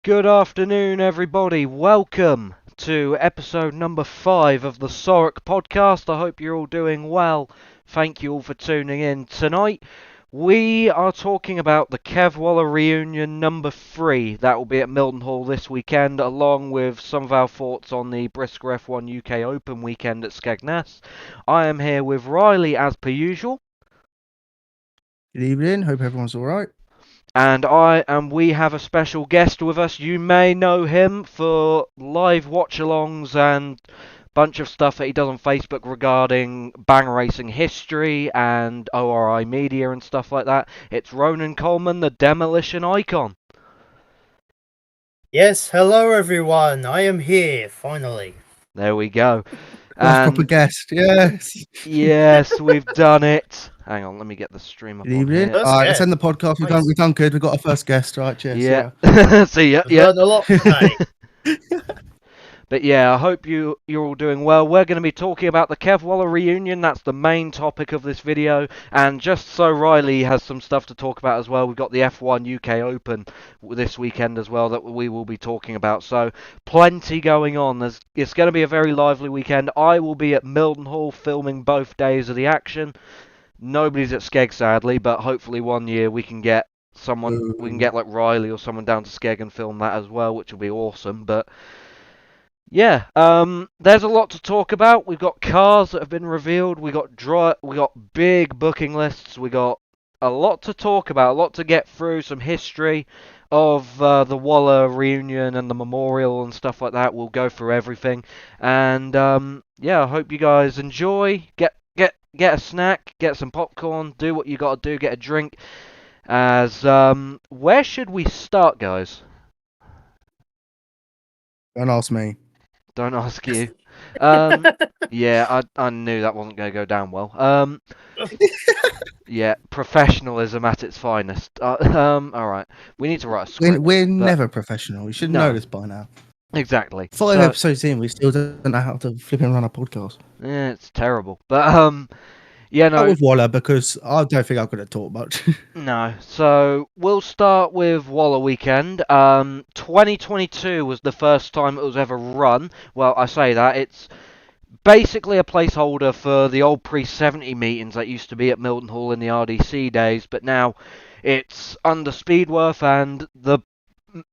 Good afternoon, everybody. Welcome to episode number 5 of the SORUK podcast. I hope you're all doing well. Thank you all for tuning in. Tonight, we are talking about the Kevwaller reunion number 3. That will be at Milton Hall this weekend, along with some of our thoughts on the BriSCA F1 UK Open weekend at Skegness. I am here with Riley as per usual. Good evening. Hope everyone's all right. And we have a special guest with us. You may know him for live watch-alongs and bunch of stuff that he does on Facebook regarding bang racing history and ORI media and stuff like that. It's Ronan Coleman, the Demolition icon. Yes, hello everyone. I am here finally. There we go. First proper guest. Yes. Yes, we've done it. Hang on, let me get the stream up Good on evening. here. All right, let's end the podcast. We've done good. We've got our first guest. Right, cheers. Yeah. See ya. I've learned a lot today. But yeah, I hope you're all doing well. We're going to be talking about the Kevwaller reunion. That's the main topic of this video. And just so Riley has some stuff to talk about as well, we've got the F1 UK Open this weekend as well that we will be talking about. So plenty going on. It's going to be a very lively weekend. I will be at Milton Hall filming both days of the action. Nobody's at Skeg sadly, but hopefully one year we can get like Riley or someone down to Skeg and film that as well, which will be awesome. But yeah, there's a lot to talk about. We've got cars that have been revealed. We got big booking lists. We got a lot to talk about, a lot to get through. Some history of the Waller reunion and the memorial and stuff like that. We'll go through everything, and yeah, I hope you guys enjoy. Get a snack, get some popcorn, do what you got to do, get a drink. As where should we start, guys? Don't ask me. Don't ask you. Yeah, I knew that wasn't going to go down well. Yeah, professionalism at its finest. All right, we need to write a script. We're never professional. You should know this by now. Exactly. 5 episodes in, we still don't know how to flip and run a podcast. Yeah, it's terrible. But yeah, no. Not with Waller, because I don't think I'm going to talk much. No. So we'll start with Waller weekend. 2022 was the first time it was ever run. Well, I say that it's basically a placeholder for the old pre-70 meetings that used to be at Milton Hall in the RDC days, but now it's under Speedworth, and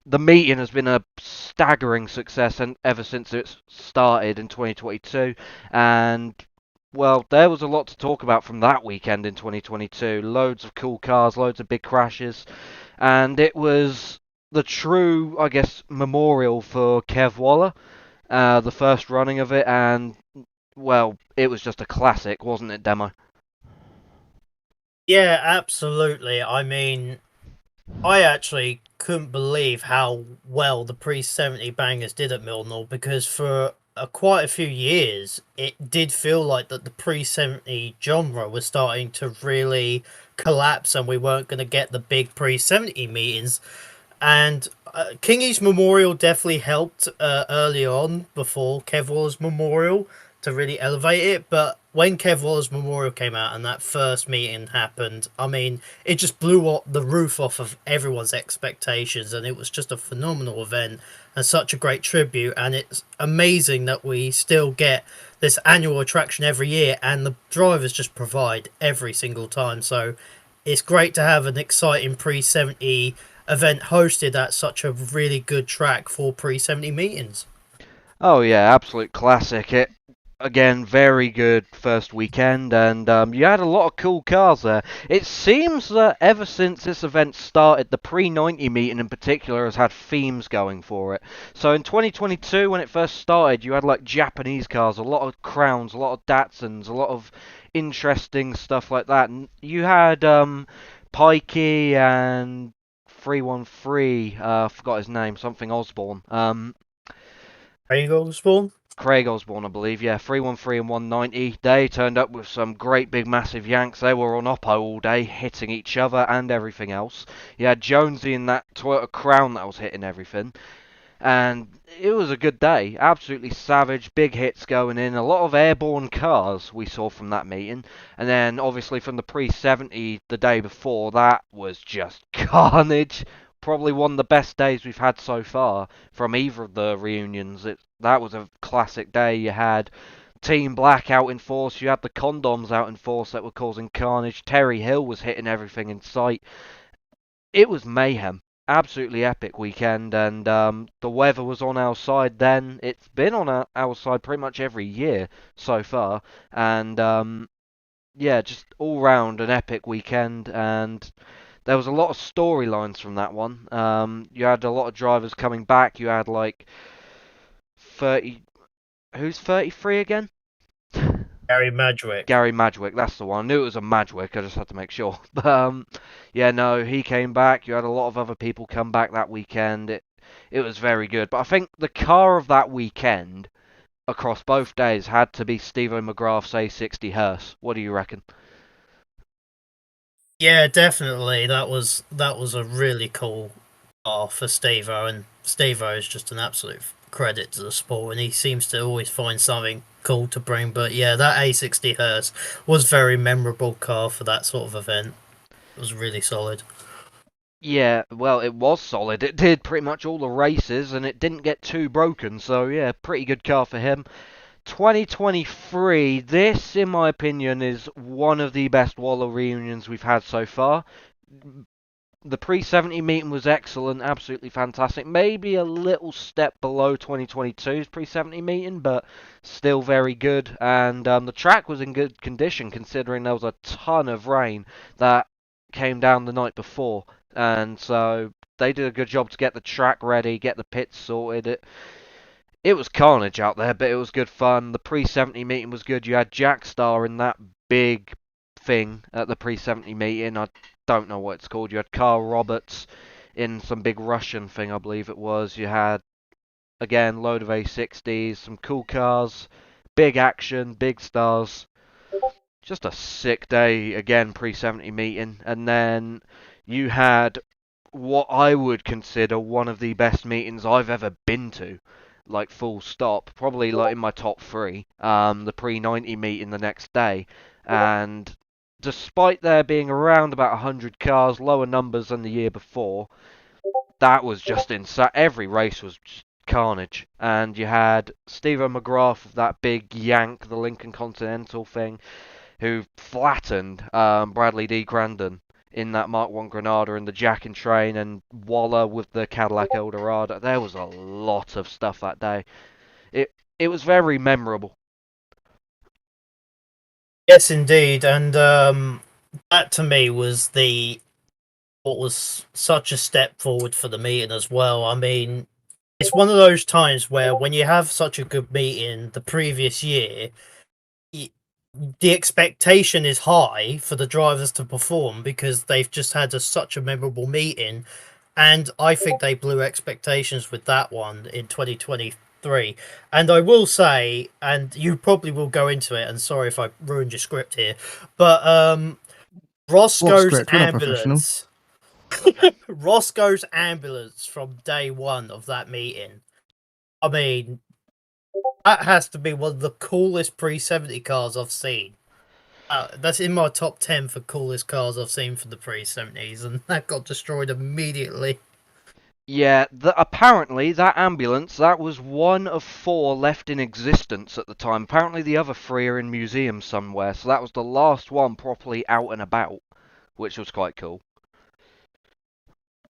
the meeting has been a staggering success and ever since it started in 2022. And well, there was a lot to talk about from that weekend in 2022. Loads of cool cars, loads of big crashes, and it was the true, I guess, memorial for Kev Waller, the first running of it, and well, it was just a classic, wasn't it, Demo? Yeah, absolutely. I mean, I actually couldn't believe how well the pre-70 bangers did at Milton, because for quite a few years, it did feel like that the pre-70 genre was starting to really collapse and we weren't going to get the big pre-70 meetings. And Kingy's Memorial definitely helped early on before Kev Waller's Memorial to really elevate it. But when Kev Waller's Memorial came out and that first meeting happened, I mean, it just blew up the roof off of everyone's expectations, and it was just a phenomenal event and such a great tribute. And it's amazing that we still get this annual attraction every year, and the drivers just provide every single time. So it's great to have an exciting pre-70 event hosted at such a really good track for pre-70 meetings. Oh yeah, absolute classic. It again, very good first weekend, and you had a lot of cool cars there. It seems that ever since this event started, the pre-90 meeting in particular has had themes going for it. So in 2022, when it first started, you had like Japanese cars, a lot of Crowns, a lot of Datsuns, a lot of interesting stuff like that. And you had Pikey and 313, I forgot his name, something Osborne. Craig Osborne? Craig Osborne, I believe, yeah, 313 and 190. They turned up with some great big massive yanks. They were on Oppo all day, hitting each other and everything else. You had Jonesy in that Toyota Crown that was hitting everything. And it was a good day. Absolutely savage, big hits going in. A lot of airborne cars we saw from that meeting. And then, obviously, from the pre-70 the day before, that was just carnage. probably one of the best days we've had so far from either of the reunions. That was a classic day. You had Team Black out in force, you had the Condoms out in force that were causing carnage. Terry Hill was hitting everything in sight. It was mayhem. Absolutely epic weekend, and the weather was on our side then. It's been on our side pretty much every year so far, and yeah, just all round an epic weekend, and there was a lot of storylines from that one. You had a lot of drivers coming back. You had like 30. Who's 33 again? Gary Madgwick. Gary Madgwick, that's the one. I knew it was a Madgwick, I just had to make sure. But yeah, no, he came back. You had a lot of other people come back that weekend. It was very good. But I think the car of that weekend across both days had to be Steve-O McGrath's A60 Hearse. What do you reckon? Yeah, definitely. That was a really cool car for Steve-O, and Steve-O is just an absolute credit to the sport, and he seems to always find something cool to bring. But yeah, that A60 Hearse was very memorable car for that sort of event. It was really solid. Yeah, well, it was solid. It did pretty much all the races, and it didn't get too broken. So yeah, pretty good car for him. 2023, this, in my opinion, is one of the best Waller reunions we've had so far. The pre-70 meeting was excellent, absolutely fantastic. Maybe a little step below 2022's pre-70 meeting, but still very good. And the track was in good condition, considering there was a ton of rain that came down the night before. And so they did a good job to get the track ready, get the pits sorted. It was carnage out there, but it was good fun. The pre-70 meeting was good. You had Jack Star in that big thing at the pre-70 meeting. I don't know what it's called. You had Carl Roberts in some big Russian thing, I believe it was. You had, again, load of A60s, some cool cars, big action, big stars. Just a sick day, again, pre-70 meeting. And then you had what I would consider one of the best meetings I've ever been to. Like, full stop. Probably, like, in my top 3. The pre-90 meeting the next day. And despite there being around about 100 cars, lower numbers than the year before, that was just insane. Every race was just carnage. And you had Steve-O McGrath with that big yank, the Lincoln Continental thing, who flattened Bradley D. Grandin in that Mark 1 Granada and the Jack and Train, and Waller with the Cadillac Eldorado. There was a lot of stuff that day. It was very memorable. Yes, indeed, and that to me was what was such a step forward for the meeting as well. I mean, it's one of those times where when you have such a good meeting the previous year, the expectation is high for the drivers to perform because they've just had such a memorable meeting, and I think they blew expectations with that one in 2023. And I will say, and you probably will go into it, and sorry if I ruined your script here, but Roscoe's script? We're not professional. ambulance. Roscoe's ambulance from day one of that meeting. I mean, that has to be one of the coolest pre-70 cars I've seen. That's in my top 10 for coolest cars I've seen for the pre-70s, and that got destroyed immediately. Yeah, apparently that ambulance, that was one of 4 left in existence at the time. Apparently the other 3 are in museums somewhere, so that was the last one properly out and about, which was quite cool.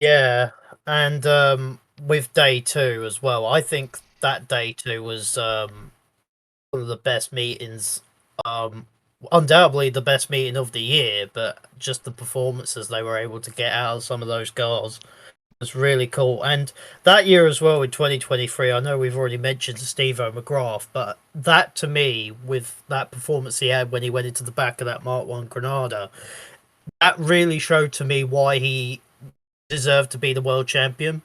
Yeah, and with day 2 as well, I think that day 2 was one of the best meetings, undoubtedly the best meeting of the year, but just the performances they were able to get out of some of those cars was really cool. And that year as well, in 2023, I know we've already mentioned Steve-O McGrath, but that to me, with that performance he had when he went into the back of that Mark 1 Granada, that really showed to me why he deserved to be the world champion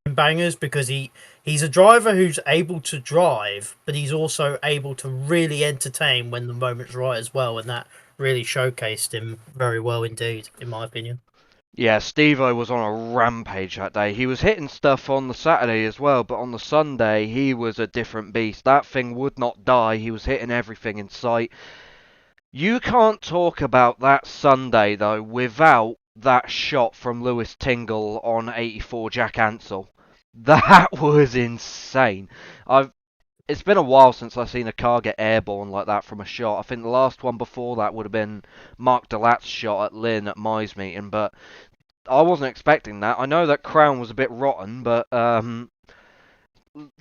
in bangers, because he's a driver who's able to drive, but he's also able to really entertain when the moment's right as well, and that really showcased him very well indeed, in my opinion. Yeah, Steve-O was on a rampage that day. He was hitting stuff on the Saturday as well, but on the Sunday, he was a different beast. That thing would not die. He was hitting everything in sight. You can't talk about that Sunday, though, without that shot from Lewis Tingle on 84 Jack Ansell. That was insane. It's been a while since I've seen a car get airborne like that from a shot. I think the last one before that would have been Mark Delat's shot at Lynn at Mize meeting, but I wasn't expecting that. I know that Crown was a bit rotten, but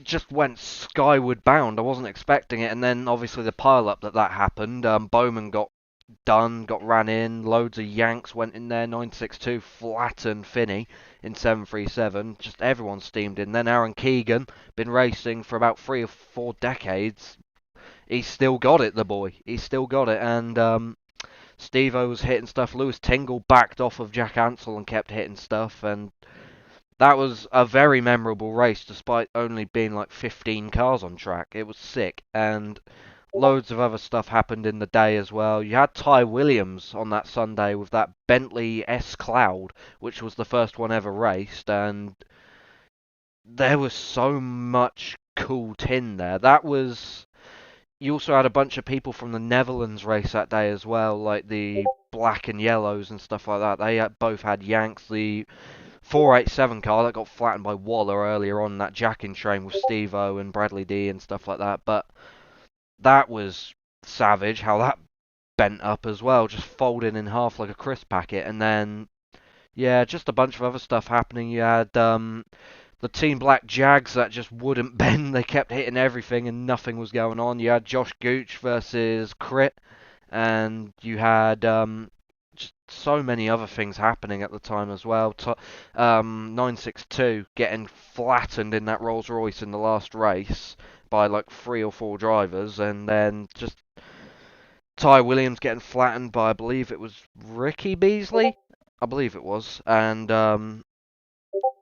just went skyward bound. I wasn't expecting it, and then obviously the pile-up that happened. Bowman got ran in, loads of Yanks went in there, 962 flattened Finney in 737, just everyone steamed in. Then Aaron Keegan, been racing for about 3 or 4 decades, he's still got it, the boy, he's still got it, and Steve-O was hitting stuff. Lewis Tingle backed off of Jack Ansell and kept hitting stuff, and that was a very memorable race despite only being like 15 cars on track. It was sick, and loads of other stuff happened in the day as well. You had Ty Williams on that Sunday with that Bentley S Cloud, which was the first one ever raced, and there was so much cool tin there. You also had a bunch of people from the Netherlands race that day as well, like the black and yellows and stuff like that. They both had Yanks. The 487 car that got flattened by Waller earlier on, that jacking train with Steve-O and Bradley D and stuff like that, but that was savage how that bent up as well, just folded in half like a crisp packet. And then, yeah, just a bunch of other stuff happening. You had the Team Black Jags that just wouldn't bend. They kept hitting everything and nothing was going on. You had Josh Gooch versus Crit, and you had just so many other things happening at the time as well. 962 getting flattened in that Rolls Royce in the last race by like 3 or 4 drivers, and then just Ty Williams getting flattened by, I believe it was Ricky Beasley, I believe it was, and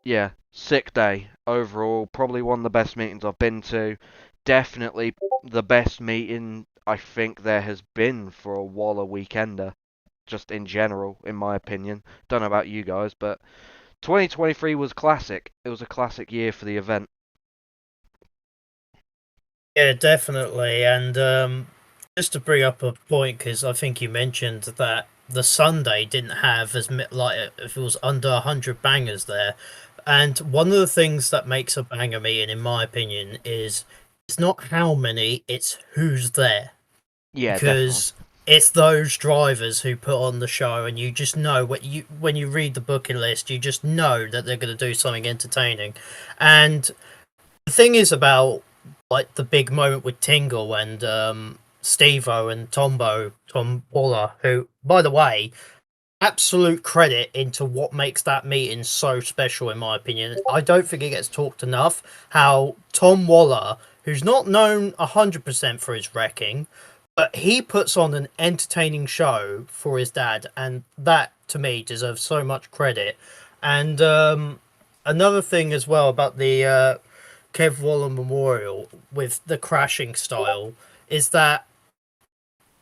yeah, sick day overall. Probably one of the best meetings I've been to. Definitely the best meeting I think there has been for a Waller weekender, just in general, in my opinion. Don't know about you guys, but 2023 was classic. It was a classic year for the event. Yeah, definitely. And just to bring up a point, because I think you mentioned that the Sunday didn't have like if it was under 100 bangers there. And one of the things that makes a banger meeting, in my opinion, is it's not how many, it's who's there. Yeah, because definitely. It's those drivers who put on the show, and you just know when you read the booking list, you just know that they're going to do something entertaining. And the thing is about like the big moment with Tingle and Steve-O and Tom Waller, who, by the way, absolute credit into what makes that meeting so special, in my opinion. I don't think it gets talked enough how Tom Waller, who's not known 100% for his wrecking, but he puts on an entertaining show for his dad, and that to me deserves so much credit. And another thing as well about the Kev Waller Memorial with the crashing style is that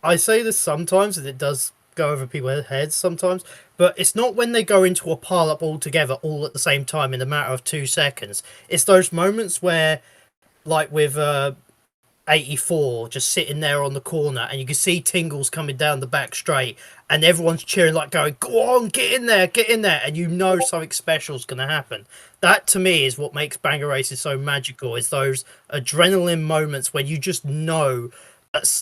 I say this sometimes, and it does go over people's heads sometimes, but it's not when they go into a pile up all together all at the same time in a matter of 2 seconds. It's those moments where, like with 84 just sitting there on the corner, and you can see Tingles coming down the back straight, and everyone's cheering, like going, go on, get in there, and you know something special is going to happen. That to me is what makes banger races so magical, is those adrenaline moments when you just know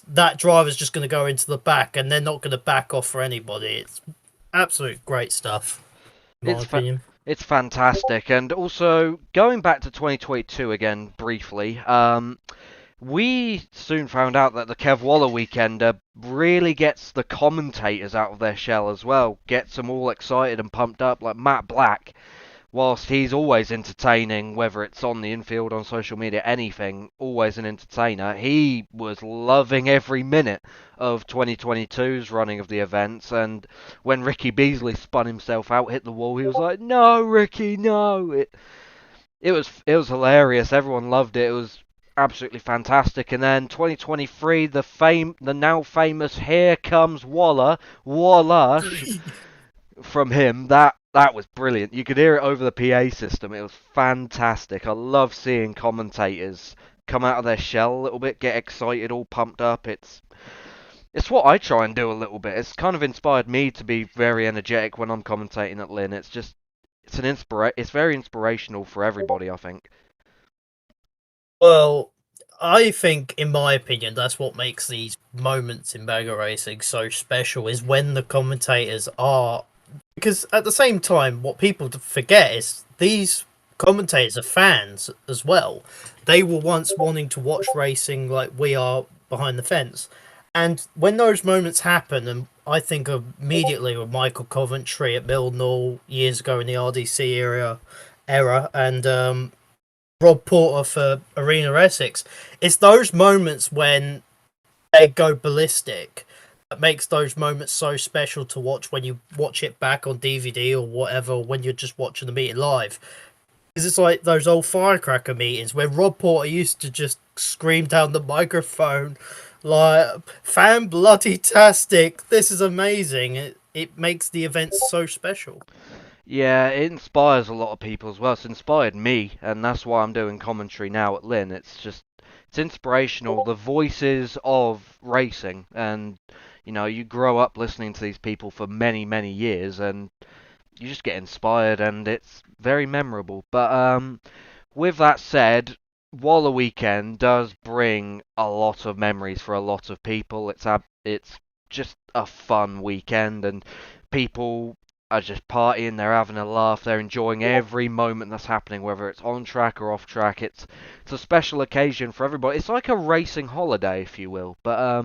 that driver's just going to go into the back and they're not going to back off for anybody. It's absolute great stuff, in my opinion. It's fantastic. And also, going back to 2022 again, briefly, we soon found out that the Kev Waller weekender really gets the commentators out of their shell as well, gets them all excited and pumped up, like Matt Black. Whilst he's always entertaining, whether it's on the infield, on social media, anything, always an entertainer, he was loving every minute of 2022's running of the events, and when Ricky Beasley spun himself out, hit the wall, he was like, no, Ricky, no! It was hilarious, everyone loved it, it was absolutely fantastic. And then 2023, the now famous Here Comes Waller, from him, that was brilliant. You could hear it over the PA system. It was fantastic. I love seeing commentators come out of their shell a little bit, get excited, all pumped up. It's what I try and do a little bit. It's kind of inspired me to be very energetic when I'm commentating at Lynn. It's very inspirational for everybody, I think. Well, I think, in my opinion, that's what makes these moments in banger racing so special, is when the commentators are, because at the same time, what people forget is these commentators are fans as well. They were once wanting to watch racing like we are behind the fence. And when those moments happen, and I think immediately with Michael Coventry at Millnall years ago in the RDC era, and Rob Porter for Arena Essex. It's those moments when they go ballistic that makes those moments so special to watch when you watch it back on DVD or whatever, when you're just watching the meeting live. Because it's like those old firecracker meetings where Rob Porter used to just scream down the microphone like, "Fan bloody tastic, this is amazing." It makes the event so special. Yeah, it inspires a lot of people as well. It's inspired me, and that's why I'm doing commentary now at Lynn. It's inspirational. The voices of racing, and you grow up listening to these people for many, many years, and you just get inspired, and it's very memorable. But with that said, Waller Weekend does bring a lot of memories for a lot of people. It's just a fun weekend, and people are just partying, they're having a laugh, they're enjoying every moment that's happening, whether it's on track or off track. It's a special occasion for everybody. It's like a racing holiday, if you will. But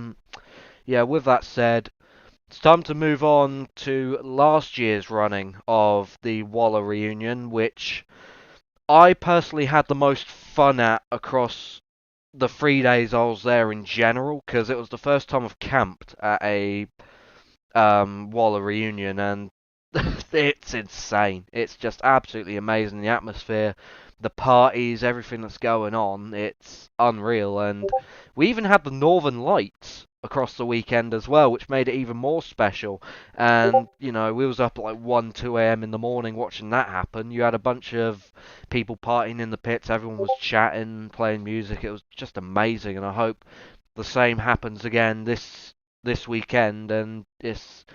yeah, with that said, it's time to move on to last year's running of the Waller reunion, which I personally had the most fun at across the 3 days I was there in general, because it was the first time I've camped at a Waller reunion, and it's insane. It's just absolutely amazing. The atmosphere, the parties, everything that's going on, it's unreal. And we even had the Northern Lights across the weekend as well, which made it even more special. And, we was up at like 1, 2 a.m. in the morning watching that happen. You had a bunch of people partying in the pits, everyone was chatting, playing music. It was just amazing, and I hope the same happens again this weekend. And it's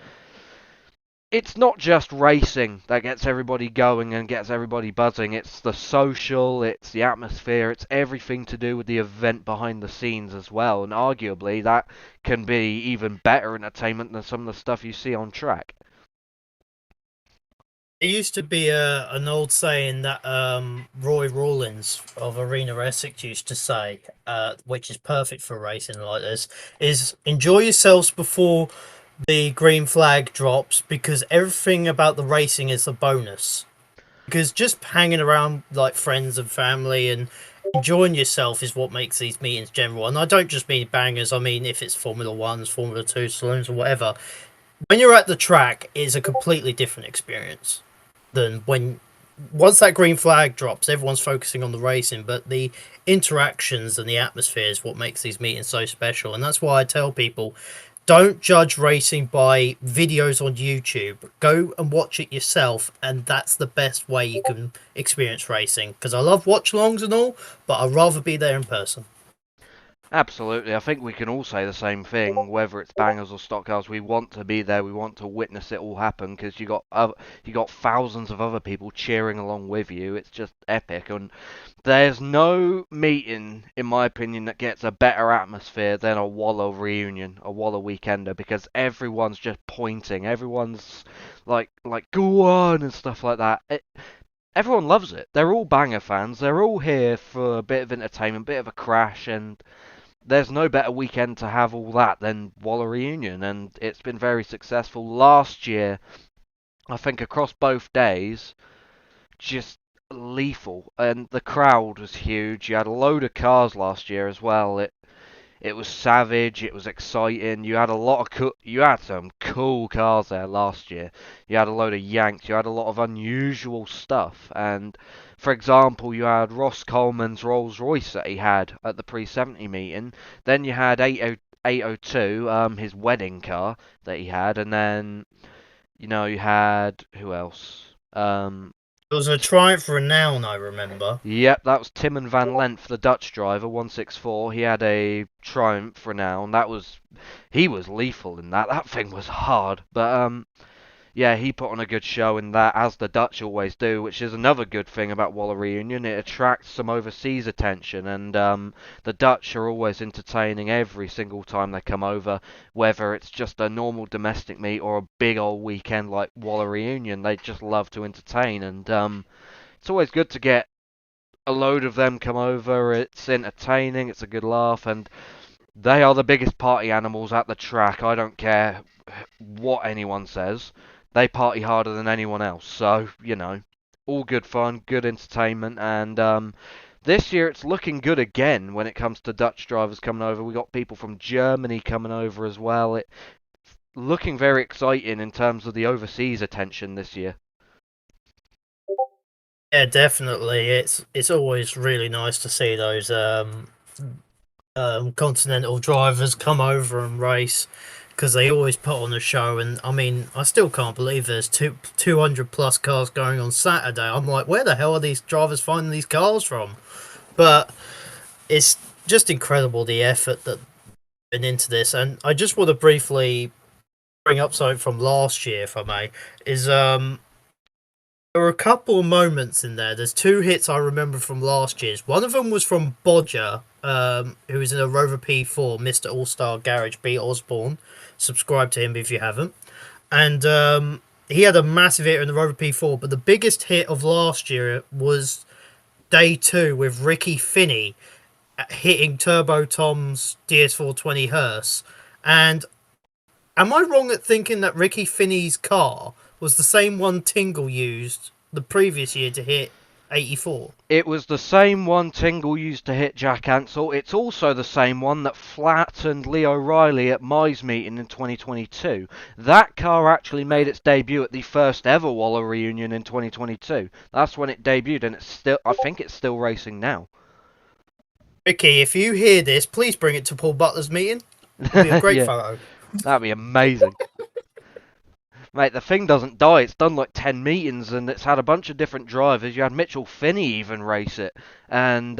not just racing that gets everybody going and gets everybody buzzing. It's the social, it's the atmosphere, it's everything to do with the event behind the scenes as well. And arguably, that can be even better entertainment than some of the stuff you see on track. It used to be an old saying that Roy Rawlins of Arena Essex used to say, which is perfect for racing like this, is enjoy yourselves before the green flag drops, because everything about the racing is a bonus. Because just hanging around like friends and family and enjoying yourself is what makes these meetings general. And I don't just mean bangers, I mean if it's Formula Ones, Formula Two, saloons, or whatever. When you're at the track, it's a completely different experience than when once that green flag drops, everyone's focusing on the racing, but the interactions and the atmosphere is what makes these meetings so special. And that's why I tell people, don't judge racing by videos on YouTube. Go and watch it yourself, and that's the best way you can experience racing. Because I love watch-alongs and all, but I'd rather be there in person. Absolutely, I think we can all say the same thing, whether it's bangers or stock cars. We want to be there, we want to witness it all happen, because you got thousands of other people cheering along with you. It's just epic, and there's no meeting, in my opinion, that gets a better atmosphere than a Waller reunion, a Waller weekender, because everyone's just pointing, everyone's like go on and stuff like that. Everyone loves it. They're all banger fans. They're all here for a bit of entertainment, bit of a crash, and there's no better weekend to have all that than Waller reunion, and it's been very successful. Last year, I think across both days, just lethal, and the crowd was huge. You had a load of cars last year as well. It was savage. It was exciting. You had some cool cars there last year. You had a load of Yanks. You had a lot of unusual stuff. And for example, you had Ross Coleman's Rolls Royce that he had at the pre-70 meeting. Then you had 802, his wedding car that he had, and then you had who else? It was a Triumph Renown, I remember. Yep, that was Timon van Lent, the Dutch driver, 164. He had a Triumph Renown. He was lethal in that. That thing was hard, but yeah, he put on a good show in that, as the Dutch always do, which is another good thing about Waller Reunion. It attracts some overseas attention, and the Dutch are always entertaining every single time they come over, whether it's just a normal domestic meet or a big old weekend like Waller Reunion. They just love to entertain, and it's always good to get a load of them come over. It's entertaining, it's a good laugh, and they are the biggest party animals at the track. I don't care what anyone says. They party harder than anyone else. So, all good fun, good entertainment, and this year it's looking good again when it comes to Dutch drivers coming over. We got people from Germany coming over as well. It's looking very exciting in terms of the overseas attention this year. Yeah, definitely. It's always really nice to see those continental drivers come over and race, because they always put on a show. And I mean, I still can't believe there's 200 plus cars going on Saturday. I'm like, where the hell are these drivers finding these cars from? But it's just incredible, the effort that went into this. And I just want to briefly bring up something from last year, if I may. Is there were a couple of moments in there. There's two hits I remember from last year's. One of them was from Bodger, who was in a Rover P4, Mr. All-Star Garage, B. Osborne. Subscribe to him if you haven't. And he had a massive hit in the Rover P4, but the biggest hit of last year was day 2 with Ricky Finney hitting Turbo Tom's DS420 hearse. And am I wrong at thinking that Ricky Finney's car was the same one Tingle used the previous year to hit 84? It was the same one Tingle used to hit Jack Ansell. It's also the same one that flattened Leo Riley at Mize meeting in 2022. That car actually made its debut at the first ever Waller Reunion in 2022. That's when it debuted, and I think it's still racing now. Ricky, if you hear this, please bring it to Paul Butler's meeting. It'll be a great Yeah, photo. that'd be amazing. Mate, the thing doesn't die. It's done like 10 meetings, and it's had a bunch of different drivers. You had Mitchell Finney even race it. And,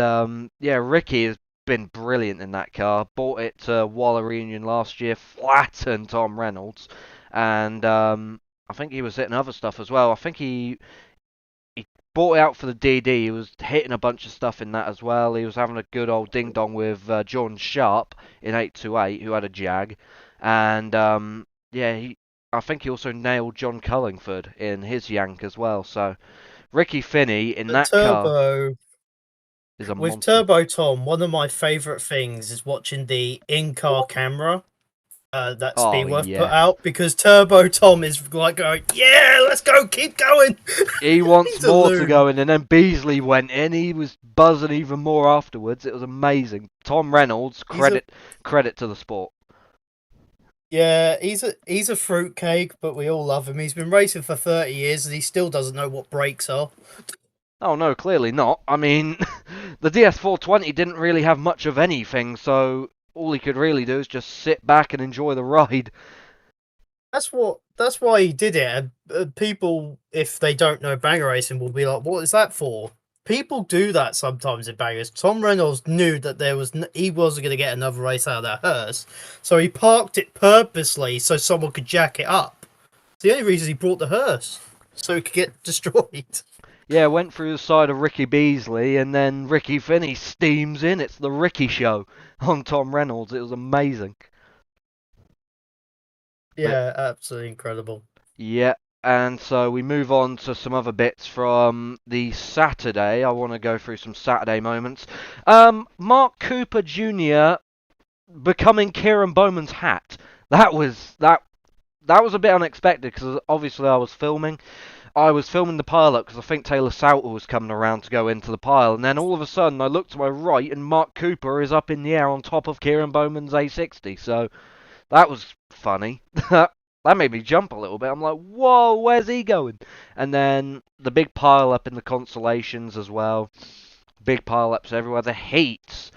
yeah, Ricky has been brilliant in that car. Bought it to Waller Reunion last year, flattened Tom Reynolds. And I think he was hitting other stuff as well. I think he bought it out for the DD. He was hitting a bunch of stuff in that as well. He was having a good old ding-dong with John Sharp in 828, who had a Jag. And, yeah, I think he also nailed John Cullingford in his Yank as well. So Ricky Finney in that car is a with monster. Turbo Tom, one of my favourite things is watching the in-car camera that Speedworth put out, because Turbo Tom is like going, yeah, let's go, keep going. He wants more to go in, and then Beasley went in. He was buzzing even more afterwards. It was amazing. Tom Reynolds, credit to the sport. Yeah, he's a fruitcake, but we all love him. He's been racing for 30 years and he still doesn't know what brakes are. Oh no, clearly not. I mean, the DS420 didn't really have much of anything, so all he could really do is just sit back and enjoy the ride. That's why he did it. And people, if they don't know banger racing, will be like, "What is that for?" People do that sometimes in bangers. Tom Reynolds knew that he wasn't going to get another race out of that hearse, so he parked it purposely so someone could jack it up. It's the only reason he brought the hearse, so it could get destroyed. Yeah, went through the side of Ricky Beasley, and then Ricky Finney steams in. It's the Ricky show on Tom Reynolds. It was amazing. Yeah, absolutely incredible. Yeah, and so we move on to some other bits from the Saturday. I want to go through some Saturday moments. Mark Cooper Jr. becoming Kieran Bowman's hat. That was a bit unexpected, because obviously I was filming the pile-up because I think Taylor Sauter was coming around to go into the pile, and then all of a sudden I look to my right and Mark Cooper is up in the air on top of Kieran Bowman's A60, so that was funny. That made me jump a little bit. I'm like, whoa, where's he going? And then the big pile-up in the consolations as well. Big pile-ups everywhere. The heats.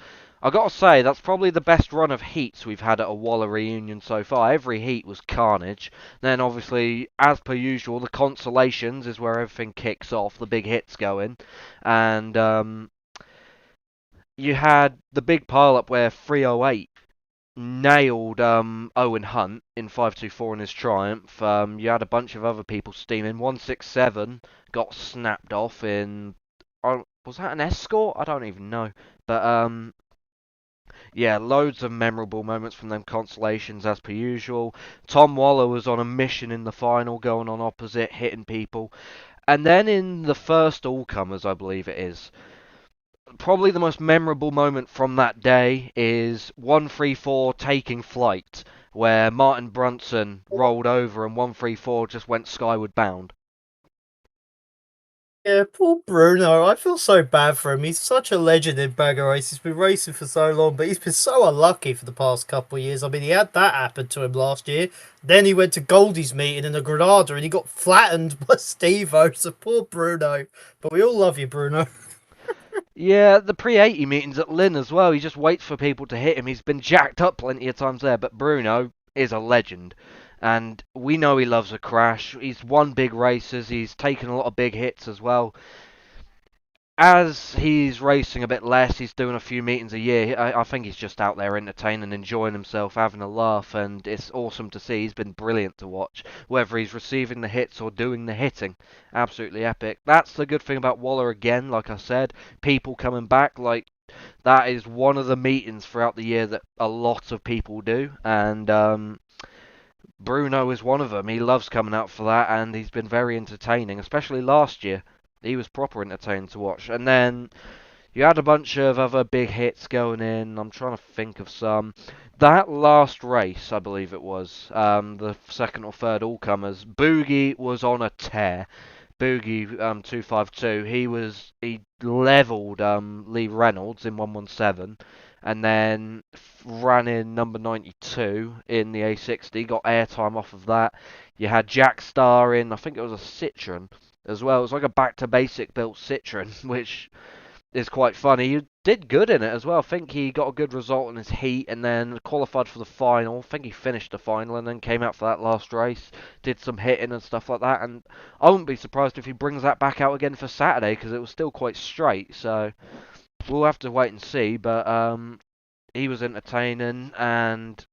I gotta say, that's probably the best run of heats we've had at a Waller reunion so far. Every heat was carnage. Then, obviously, as per usual, the consolations is where everything kicks off, the big hits go in. And you had the big pile-up where 308 nailed Owen Hunt in 524 in his triumph. You had a bunch of other people steaming. 167 got snapped off in... was that an escort? I don't even know. But, yeah, loads of memorable moments from them consolations as per usual. Tom Waller was on a mission in the final, going on opposite, hitting people. And then in the first all-comers, I believe it is, probably the most memorable moment from that day is 134 taking flight, where Martin Brunson rolled over and 134 just went skyward bound. Yeah, poor Bruno. I feel so bad for him. He's such a legend in bagger race. He's been racing for so long, but he's been so unlucky for the past couple of years. I mean, he had that happen to him last year. Then he went to Goldie's meeting in a Granada and he got flattened by Steve-O. So poor Bruno. But we all love you, Bruno. Yeah, the pre-80 meetings at Lynn as well. He just waits for people to hit him. He's been jacked up plenty of times there, but Bruno is a legend. And we know he loves a crash. He's won big races. He's taken a lot of big hits as well. As he's racing a bit less, he's doing a few meetings a year. I think he's just out there entertaining, enjoying himself, having a laugh, and it's awesome to see. He's been brilliant to watch, whether he's receiving the hits or doing the hitting. Absolutely epic. That's the good thing about Waller again, like I said. People coming back, like, that is one of the meetings throughout the year that a lot of people do, and Bruno is one of them. He loves coming out for that, and he's been very entertaining, especially last year. He was proper entertaining to watch. And then you had a bunch of other big hits going in. I'm trying to think of some. That last race, I believe it was, the second or third all-comers, Boogie was on a tear. Boogie 252, he levelled Lee Reynolds in 117, and then ran in number 92 in the A60, got airtime off of that. You had Jack Starr in, I think it was a Citroen as well. It was like a back to basic built Citroen, which is quite funny. He did good in it as well. I think he got a good result in his heat and then qualified for the final. I think he finished the final and then came out for that last race. Did some hitting and stuff like that. And I wouldn't be surprised if he brings that back out again for Saturday because it was still quite straight. So we'll have to wait and see. But he was entertaining and...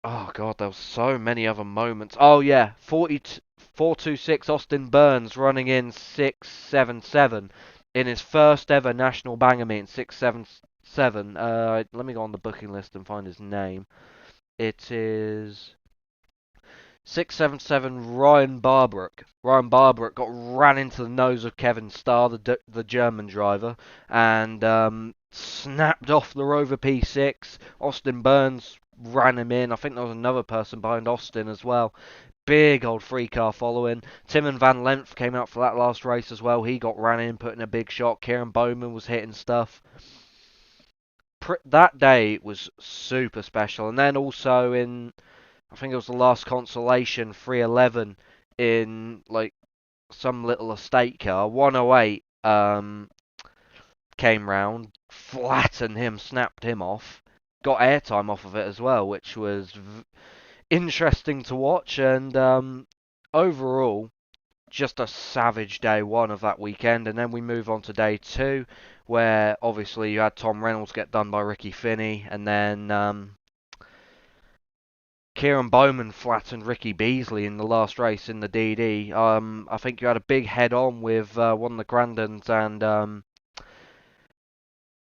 oh god, there was so many other moments. Oh yeah, 426 Austin Burns running in 677 in his first ever national banger meet, 677. Let me go on the booking list and find his name. It is 677 Ryan Barbrook. Ryan Barbrook got ran into the nose of Kevin Starr, the German driver, and snapped off the Rover P6. Austin Burns ran him in. I think there was another person behind Austin as well. Big old free car following. Timon Van Lent came out for that last race as well. He got ran in, put in a big shot. Kieran Bowman was hitting stuff. That day was super special. And then also in, I think it was the last consolation, 311 in like some little estate car. 108 came round, flattened him, snapped him off. Got airtime off of it as well, which was interesting to watch, and overall, just a savage day one of that weekend. And then we move on to day two, where obviously you had Tom Reynolds get done by Ricky Finney, and then Kieran Bowman flattened Ricky Beasley in the last race in the DD. I think you had a big head-on with one of the Grandons and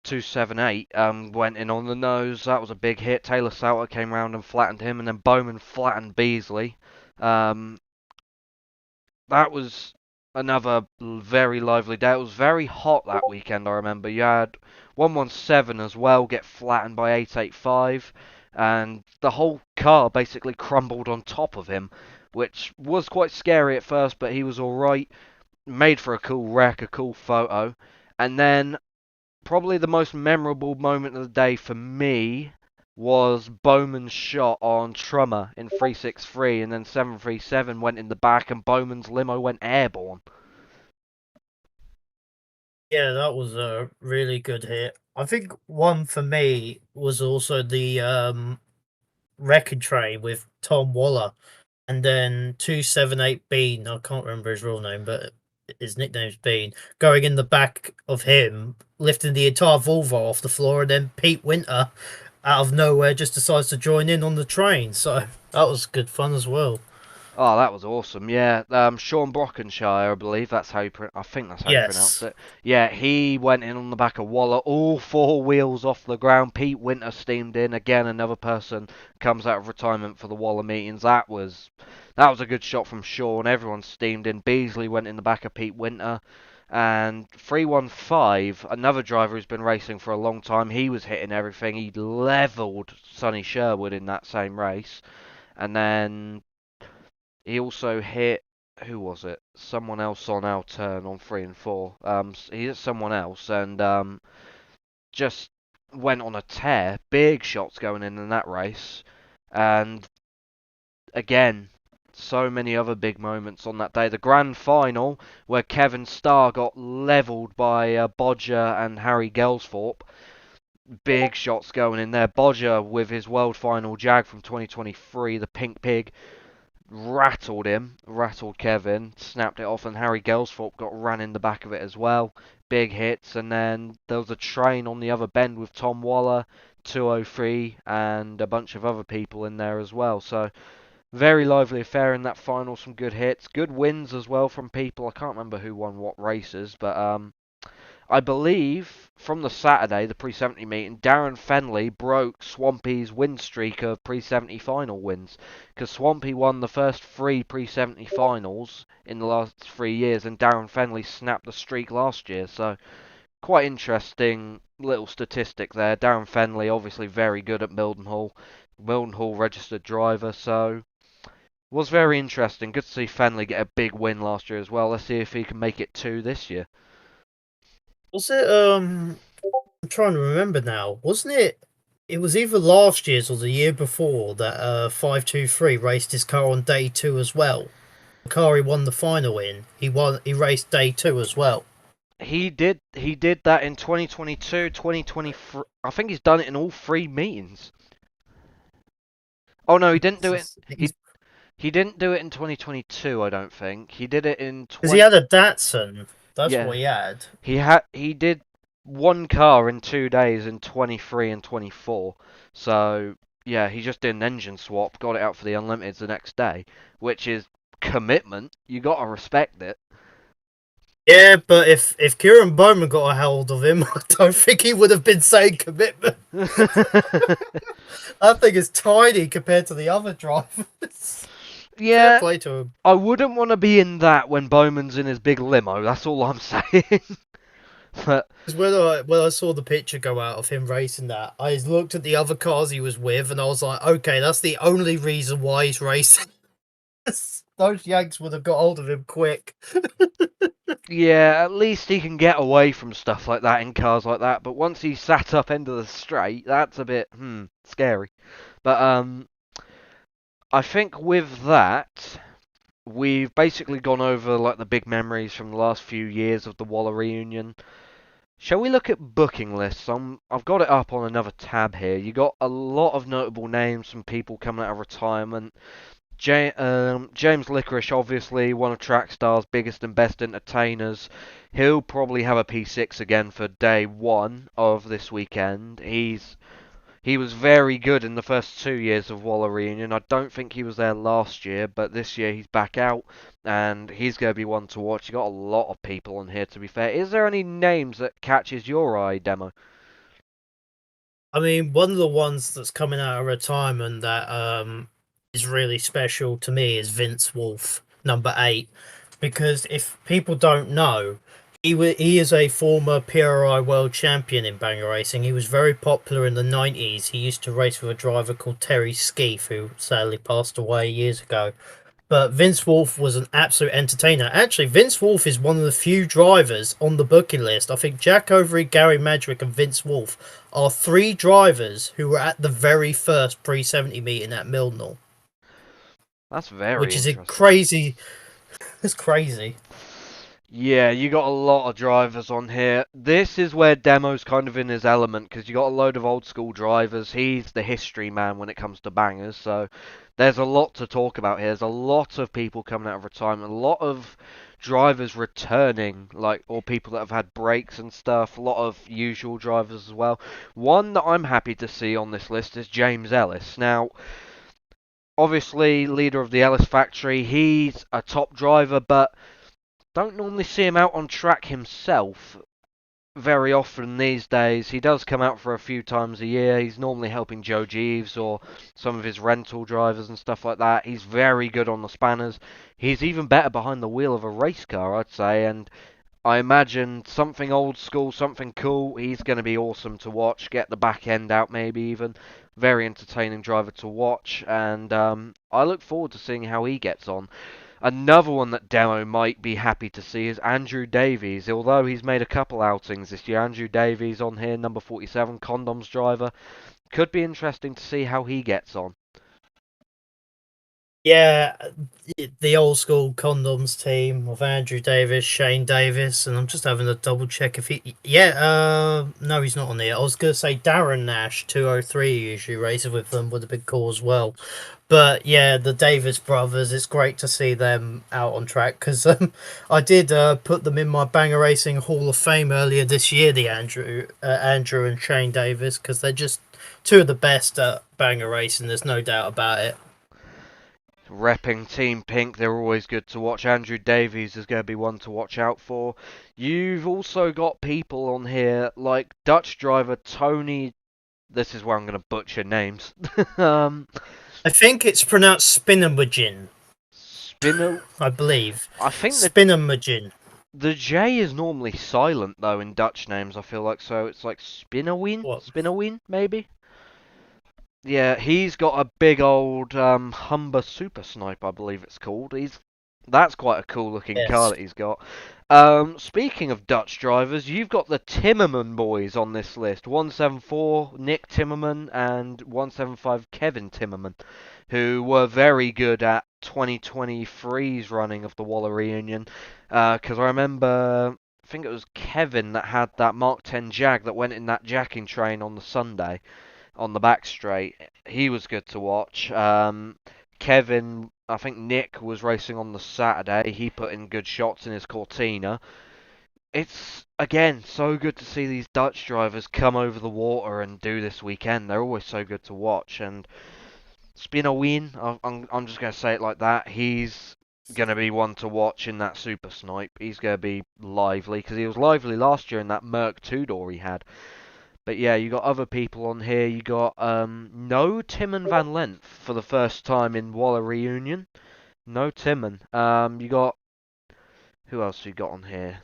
278 went in on the nose. That was a big hit. Taylor Sauter came round and flattened him, and then Bowman flattened Beasley. That was another very lively day. It was very hot that weekend, I remember. You had 117 as well get flattened by 885, and the whole car basically crumbled on top of him, which was quite scary at first, but he was alright. Made for a cool wreck, a cool photo. And then probably the most memorable moment of the day for me was Bowman's shot on Trummer in 363, and then 737 went in the back and Bowman's limo went airborne. Yeah, that was a really good hit. I think one for me was also the Wrecking Train with Tom Waller, and then 278 Bean. I can't remember his real name, but his nickname's Bean. Going in the back of him, lifting the entire Volvo off the floor, and then Pete Winter, out of nowhere, just decides to join in on the train. So that was good fun as well. Oh, that was awesome. Yeah, Sean Brockenshire, I believe that's how I think that's how you pronounce Yes. it. Yeah, he went in on the back of Waller, all four wheels off the ground. Pete Winter steamed in again. Another person comes out of retirement for the Waller meetings. That was a good shot from Sean. Everyone steamed in. Beasley went in the back of Pete Winter. And 315, another driver who's been racing for a long time, he was hitting everything. He levelled Sonny Sherwood in that same race. And then he also hit, who was it? Someone else on our turn on 3 and 4. He hit someone else and just went on a tear. Big shots going in that race. And again, so many other big moments on that day. The grand final, where Kevin Starr got levelled by Bodger and Harry Gelsthorpe. Big shots going in there. Bodger with his world final Jag from 2023, the Pink Pig, rattled Kevin, snapped it off, and Harry Gelsthorpe got ran in the back of it as well. Big hits, and then there was a train on the other bend with Tom Waller, 203, and a bunch of other people in there as well. So very lively affair in that final. Some good hits, good wins as well from people. I can't remember who won what races, but I believe from the Saturday, the pre-70 meeting, Darren Fenley broke Swampy's win streak of pre-70 final wins. Because Swampy won the first 3 pre-70 finals in the last 3 years, and Darren Fenley snapped the streak last year. So, quite interesting little statistic there. Darren Fenley, obviously very good at Mildenhall. Mildenhall registered driver, so was very interesting. Good to see Fenley get a big win last year as well. Let's see if he can make it 2 this year. Was it I'm trying to remember now. Wasn't it? It was either last year's or the year before that 523 raced his car on day 2 as well. The car he won the final in. He raced day 2 as well. He did that in 2022, 2023. I think he's done it in all 3 meetings. Oh no, he didn't do it. He didn't do it in 2022, I don't think. He did it in Because he had a Datsun. That's Yeah. what he had. He did one car in 2 days in 23 and 24. So, yeah, he just did an engine swap, got it out for the Unlimiteds the next day, which is commitment. You got to respect it. Yeah, but if Kieran Bowman got a hold of him, I don't think he would have been saying commitment. That thing is tiny compared to the other drivers. Yeah, Fair play to him. I wouldn't want to be in that when Bowman's in his big limo. That's all I'm saying. But Because when I saw the picture go out of him racing that, I looked at the other cars he was with, and I was like, okay, that's the only reason why he's racing. Those Yanks would have got hold of him quick. yeah, at least he can get away from stuff like that in cars like that. But once he's sat up end of the straight, that's a bit scary. But I think with that, we've basically gone over like the big memories from the last few years of the Waller reunion. Shall we look at booking lists? I've got it up on another tab here. You got a lot of notable names from people coming out of retirement. James Licorice, obviously one of Trackstar's biggest and best entertainers. He'll probably have a P6 again for day 1 of this weekend. He was very good in the first 2 years of Waller Reunion. I don't think he was there last year, but this year he's back out, and he's going to be one to watch. You got a lot of people on here, to be fair. Is there any names that catches your eye, Demo? I mean, one of the ones that's coming out of retirement that is really special to me is Vince Wolf, number 8, because if people don't know, he is a former PRI world champion in banger racing. He was very popular in the 90s. He used to race with a driver called Terry Skeef, who sadly passed away years ago. But Vince Wolf was an absolute entertainer. Actually, Vince Wolf is one of the few drivers on the booking list. I think Jack Overy, Gary Madrick, and Vince Wolf are 3 drivers who were at the very first pre-70 meeting at Mildenhall. That's very Which is interesting. crazy. It's crazy. Yeah, you got a lot of drivers on here. This is where Demo's kind of in his element because you got a load of old school drivers. He's the history man when it comes to bangers, so there's a lot to talk about here. There's a lot of people coming out of retirement, a lot of drivers returning, like or people that have had breaks and stuff. A lot of usual drivers as well. One that I'm happy to see on this list is James Ellis. Now, obviously, leader of the Ellis factory, he's a top driver, but don't normally see him out on track himself very often these days. He does come out for a few times a year. He's normally helping Joe Jeeves or some of his rental drivers and stuff like that. He's very good on the spanners. He's even better behind the wheel of a race car, I'd say, and I imagine something old school, something cool. He's going to be awesome to watch. Get the back end out, maybe even. Very entertaining driver to watch, and I look forward to seeing how he gets on. Another one that Demo might be happy to see is Andrew Davies. Although he's made a couple outings this year, Andrew Davies on here, number 47, Condoms driver. Could be interesting to see how he gets on. Yeah, the old school condoms team of Andrew Davis, Shane Davis, and I'm just having a double check if he. Yeah, no, he's not on there. I was gonna say Darren Nash, 203, usually races with them, would have been cool as well. But yeah, the Davis brothers, it's great to see them out on track because I did put them in my Banger Racing Hall of Fame earlier this year. The Andrew and Shane Davis, because they're just two of the best at Banger Racing. There's no doubt about it. Repping Team Pink, they're always good to watch. Andrew Davies is going to be one to watch out for. You've also got people on here like Dutch driver Tony. This is where I'm going to butcher names. I think it's pronounced Spinamagin. I believe. I think Spinamagin. The J is normally silent though in Dutch names. I feel like so it's like Spinnowin, maybe. Yeah, he's got a big old Humber Super Snipe, I believe it's called. That's quite a cool looking car that he's got. Speaking of Dutch drivers, you've got the Timmerman boys on this list. 174 Nick Timmerman and 175 Kevin Timmerman, who were very good at 2023's running of the Waller reunion. Because I remember, I think it was Kevin that had that Mark 10 Jag that went in that jacking train on the Sunday on the back straight. He was good to watch. Kevin, I think Nick was racing on the Saturday. He put in good shots in his Cortina. It's, again, so good to see these Dutch drivers come over the water and do this weekend. They're always so good to watch. And Spinowin, I'm just going to say it like that. He's going to be one to watch in that Super Snipe. He's going to be lively because he was lively last year in that Merc 2-door he had. But yeah, you got other people on here. You got no Timon Van Lent for the first time in Waller reunion. No Timon. You got who else you got on here?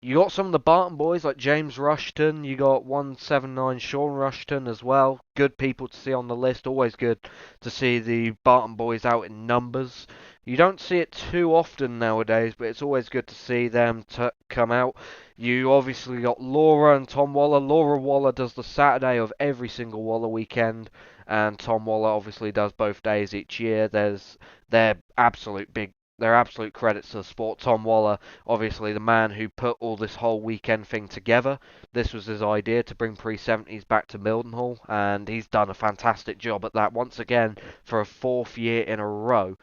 You got some of the Barton boys like James Rushton. You got 179 Sean Rushton as well. Good people to see on the list. Always good to see the Barton boys out in numbers. You don't see it too often nowadays, but it's always good to see them come out. You obviously got Laura and Tom Waller. Laura Waller does the Saturday of every single Waller weekend, and Tom Waller obviously does both days each year. They're absolute credits to the sport. Tom Waller, obviously the man who put all this whole weekend thing together. This was his idea to bring pre-70s back to Mildenhall, and he's done a fantastic job at that once again for a 4th year in a row.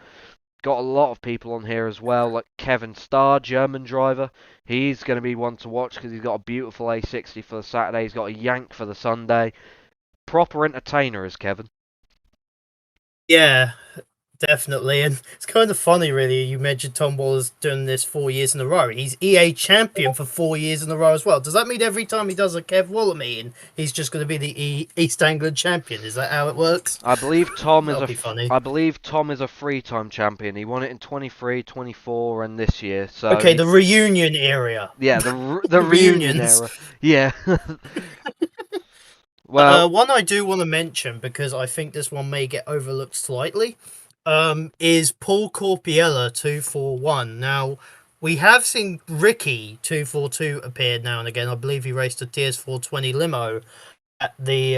Got a lot of people on here as well, like Kevin Starr, German driver. He's going to be one to watch because he's got a beautiful A60 for the Saturday. He's got a Yank for the Sunday. Proper entertainer is Kevin. Yeah, definitely. And it's kind of funny, really. You mentioned Tom Waller's doing this 4 years in a row. He's EA champion for 4 years in a row as well. Does that mean every time he does a Kev Waller meeting, he's just going to be the East Anglia champion? Is that how it works? I believe Tom is funny. I believe Tom is a 3-time champion. He won it in 23, 24, and this year. So okay, the reunion era. Yeah, the reunion era. Yeah. Well, one I do want to mention because I think this one may get overlooked slightly. Is Paul Corpiella 241. Now, we have seen Ricky 242 appear now and again. I believe he raced a TS420 limo at the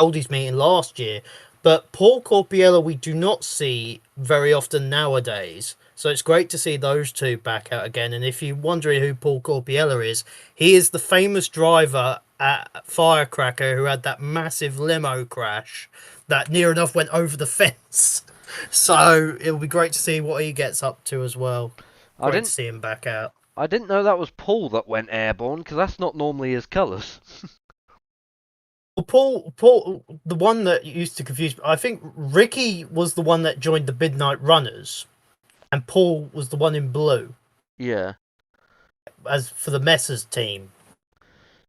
Oldies meeting last year. But Paul Corpiella we do not see very often nowadays. So it's great to see those two back out again. And if you're wondering who Paul Corpiella is, he is the famous driver at Firecracker who had that massive limo crash that near enough went over the fence. So it'll be great to see what he gets up to as well. I Great to didn't see him back out. I didn't know that was Paul that went airborne, because that's not normally his colours. Well, Paul, the one that used to confuse me, I think Ricky was the one that joined the Midnight Runners, and Paul was the one in blue, Yeah. as for the Messers team.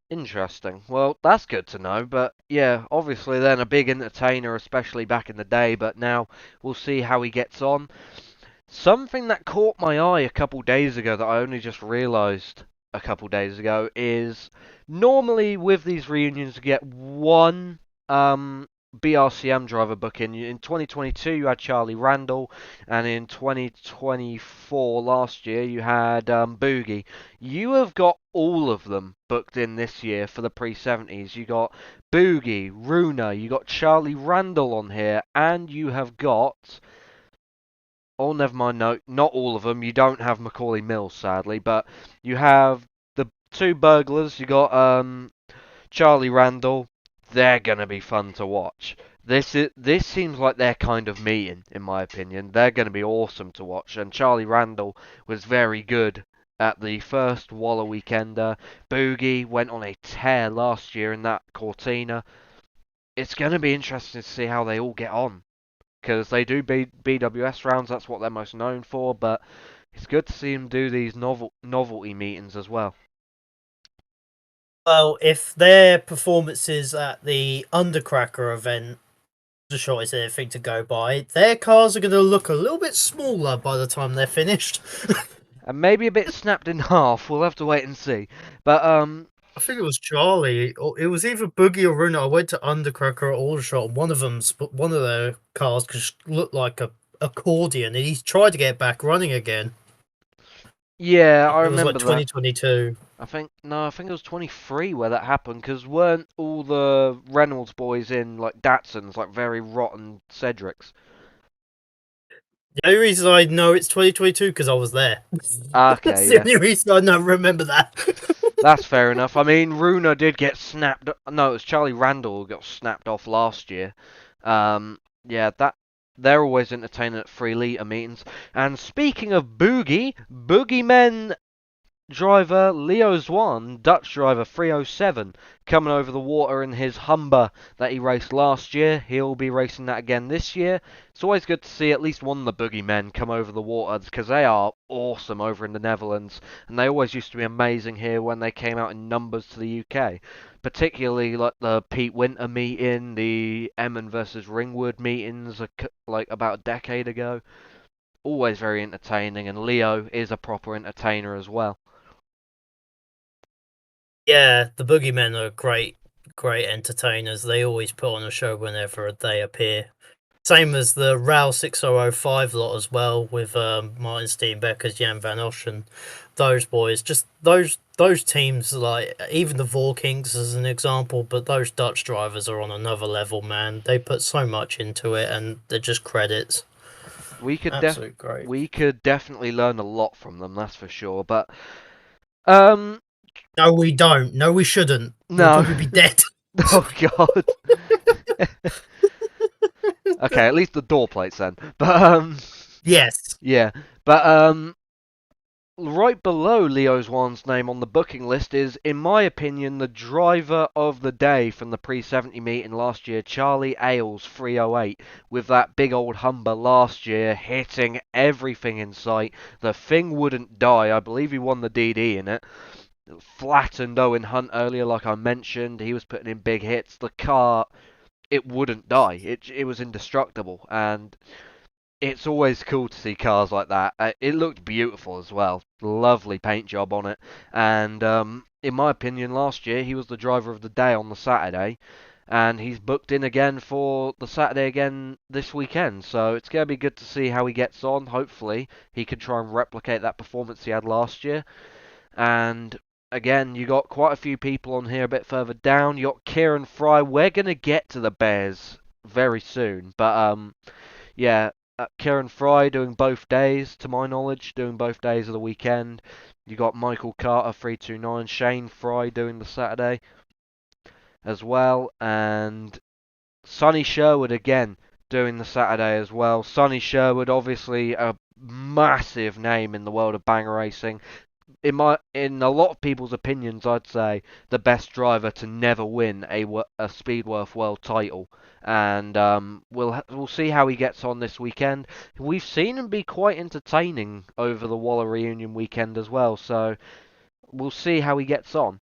Interesting. Well, that's good to know, but yeah, obviously then a big entertainer, especially back in the day, but now we'll see how he gets on. Something that caught my eye a couple days ago that I only just realised a couple days ago is normally with these reunions you get one BRCM driver booking. In 2022 you had Charlie Randall, and in 2024 last year you had Boogie. You have got all of them booked in this year for the pre-70s. You got Boogie, Runa, you got Charlie Randall on here, and you have got... Oh, never mind, no, not all of them. You don't have Macaulay Mills, sadly, but you have the two burglars. You got Charlie Randall. They're gonna be fun to watch. This seems like their kind of meeting, in my opinion. They're gonna be awesome to watch, and Charlie Randall was very good at the first Waller Weekender. Boogie went on a tear last year in that Cortina. It's gonna be interesting to see how they all get on, because they do BWS rounds, that's what they're most known for, but it's good to see them do these novelty meetings as well. Well, if their performances at the Undercracker event, the short is anything to go by, their cars are going to look a little bit smaller by the time they're finished. And maybe a bit snapped in half, we'll have to wait and see. But, I think it was Charlie, or it was either Boogie or Runa. I went to Undercracker or Aldershot, and one of their cars just looked like a accordion, and he's tried to get back running again. yeah, I It was like remember that. 2022. I think it was 23 where that happened, because weren't all the Reynolds boys in, like, Datsuns, like, very rotten Cedrics? The only reason I know it's 2022 because I was there. That's Okay, the yeah. only reason I know remember that. That's fair enough. I mean, Runa did get snapped. No, it was Charlie Randall who got snapped off last year. Yeah, they're always entertaining at 3 litre meetings. And speaking of Boogeymen driver Leo Zwan, Dutch driver 307, coming over the water in his Humber that he raced last year. He'll be racing that again this year. It's always good to see at least one of the Boogeymen come over the water, because they are awesome over in the Netherlands, and they always used to be amazing here when they came out in numbers to the UK. Particularly like the Pete Winter meeting, the Emmon versus Ringwood meetings like about a decade ago. Always very entertaining, and Leo is a proper entertainer as well. Yeah, the Boogeymen are great entertainers. They always put on a show whenever they appear. Same as the RAL 6005 lot as well, with Martin Steenbeckers, Jan van Oschen, those boys. Just those teams, like even the Vorkings as an example, but those Dutch drivers are on another level, man. They put so much into it, and they're just credits. We could Great. we could definitely learn a lot from them, that's for sure. But No, we don't. No, we shouldn't. no. We'll probably be dead. Oh god. Okay, at least the door plates then. But Yes. yeah. But right below Leo Zwan's name on the booking list is, in my opinion, the driver of the day from the pre-70 meeting last year, Charlie Ailes 308, with that big old Humber last year, hitting everything in sight. The thing wouldn't die. I believe he won the DD in it. Flattened Owen Hunt earlier, like I mentioned. He was putting in big hits. The car, it wouldn't die. It was indestructible, and it's always cool to see cars like that. It looked beautiful as well. Lovely paint job on it. And in my opinion, last year he was the driver of the day on the Saturday, and he's booked in again for the Saturday again this weekend. So it's going to be good to see how he gets on. Hopefully he can try and replicate that performance he had last year. And again, you got quite a few people on here a bit further down. You got Kieran Fry. We're going to get to the Bears very soon. But yeah, Kieran Fry doing both days, to my knowledge, doing both days of the weekend. You got Michael Carter 329, Shane Fry doing the Saturday as well, and Sonny Sherwood again doing the Saturday as well. Sonny Sherwood, obviously a massive name in the world of banger racing. In a lot of people's opinions, I'd say the best driver to never win a Speedworth World title, and we'll see how he gets on this weekend. We've seen him be quite entertaining over the Waller reunion weekend as well, so we'll see how he gets on.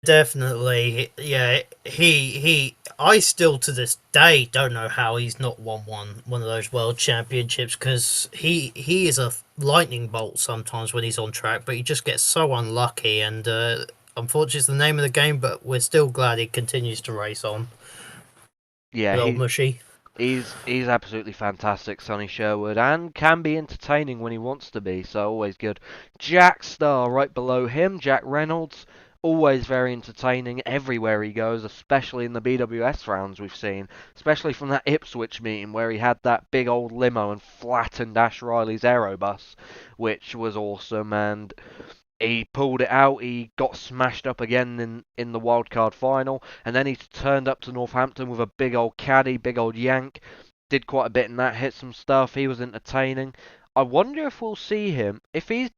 Definitely, yeah. I still to this day don't know how he's not won one of those world championships, because he is a lightning bolt sometimes when he's on track, but he just gets so unlucky. And unfortunately, it's the name of the game. But we're still glad he continues to race on. Yeah, Good old Mushy. He's absolutely fantastic, Sonny Sherwood, and can be entertaining when he wants to be, so always good. Jack Starr right below him, Jack Reynolds, always very entertaining everywhere he goes, especially in the BWS rounds we've seen, especially from that Ipswich meeting where he had that big old limo and flattened Ash Riley's aerobus, which was awesome, and he pulled it out. He got smashed up again in the wildcard final, and then he turned up to Northampton with a big old caddy, big old yank. Did quite a bit in that, hit some stuff. He was entertaining. I wonder if we'll see him. If is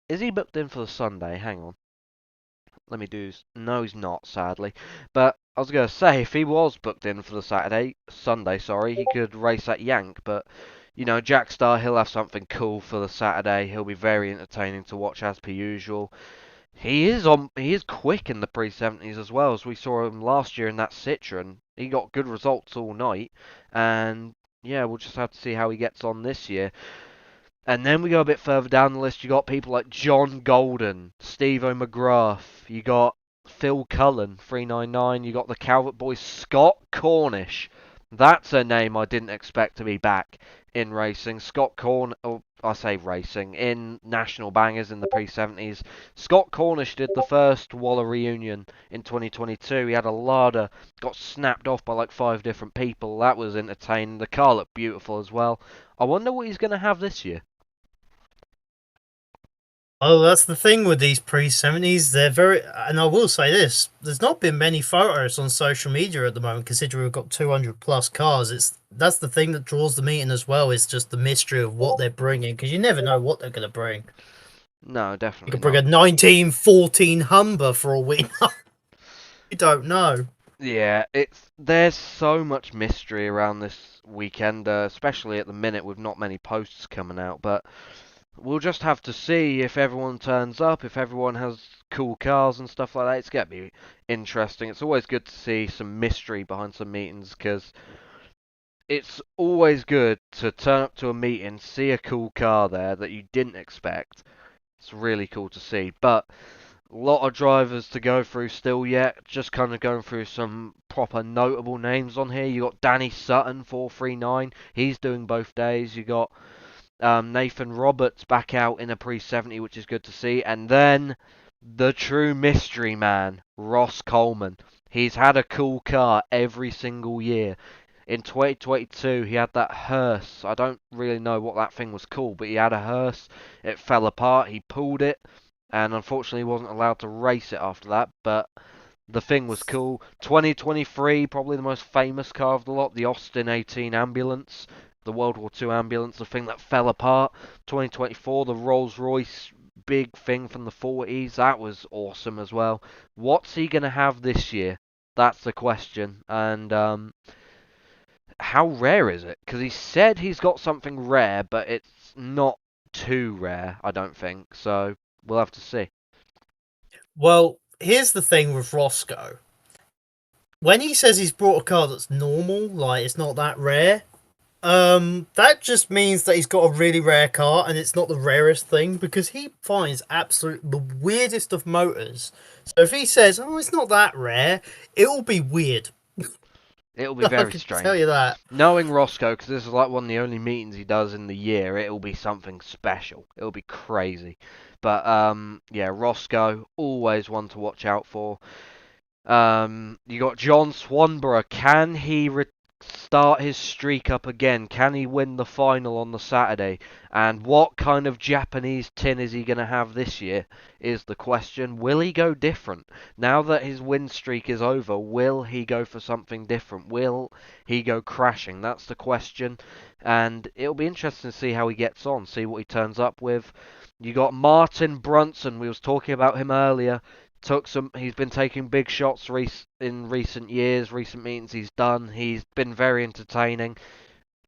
he booked in for the Sunday? Hang on. Let me do. No, he's not, sadly. But I was gonna say, if he was booked in for the Sunday, sorry, he could race that yank. But you know, Jack Starr, he'll have something cool for the Saturday. He'll be very entertaining to watch as per usual. He is quick in the pre-70s as well, as we saw him last year in that Citroen. He got good results all night, and yeah, we'll just have to see how he gets on this year. And then we go a bit further down the list. You got people like John Golden, Steve O'McGrath. You got Phil Cullen, 399. You got the Calvert boys, Scott Cornish. That's a name I didn't expect to be back in racing. I say racing, in national bangers in the pre-70s. Scott Cornish did the first Waller reunion in 2022. He had a larder, got snapped off by like 5 different people. That was entertaining. The car looked beautiful as well. I wonder what he's going to have this year. Oh, that's the thing with these pre-70s. They're very, and I will say this: there's not been many photos on social media at the moment, considering we've got 200 plus cars. That's the thing that draws the meeting as well. Is just the mystery of what they're bringing, because you never know what they're going to bring. No, You definitely could bring not. a 1914 Humber for all we know. You don't know. Yeah, there's so much mystery around this weekend, especially at the minute with not many posts coming out. But we'll just have to see if everyone turns up, if everyone has cool cars and stuff like that. It's going to be interesting. It's always good to see some mystery behind some meetings, because it's always good to turn up to a meeting, see a cool car there that you didn't expect. It's really cool to see. But a lot of drivers to go through still yet. Just kind of going through some proper notable names on here. You got Danny Sutton, 439. He's doing both days. You got Nathan Roberts back out in a pre-70, which is good to see. And then the true mystery man, Ross Coleman. He's had a cool car every single year. In 2022, he had that hearse. I don't really know what that thing was called, but he had a hearse. It fell apart. He pulled it, and unfortunately wasn't allowed to race it after that. But the thing was cool. 2023, probably the most famous car of the lot, the Austin 18 ambulance, the World War II ambulance, the thing that fell apart. 2024, the Rolls-Royce big thing from the 40s, that was awesome as well. What's he going to have this year? That's the question. And how rare is it? Because he said he's got something rare, but it's not too rare, I don't think. So we'll have to see. Well, here's the thing with Roscoe. When he says he's brought a car that's normal, like it's not that rare, that just means that he's got a really rare car, and it's not the rarest thing, because he finds the weirdest of motors. So if he says, "Oh, it's not that rare," it'll be weird. It'll be I very can strange. tell you that. Knowing Roscoe, because this is like one of the only meetings he does in the year, it'll be something special. It'll be crazy. But yeah, Roscoe, always one to watch out for. You got John Swanborough. start his streak up again? Can he win the final on the Saturday? And what kind of Japanese tin is he going to have this year is the question. Will he go different? Now that his win streak is over, will he go for something different? Will he go crashing? That's the question. And it'll be interesting to see how he gets on, see what he turns up with. You got Martin Brunson, we was talking about him earlier. He's been taking big shots in recent years, recent meetings he's done. He's been very entertaining.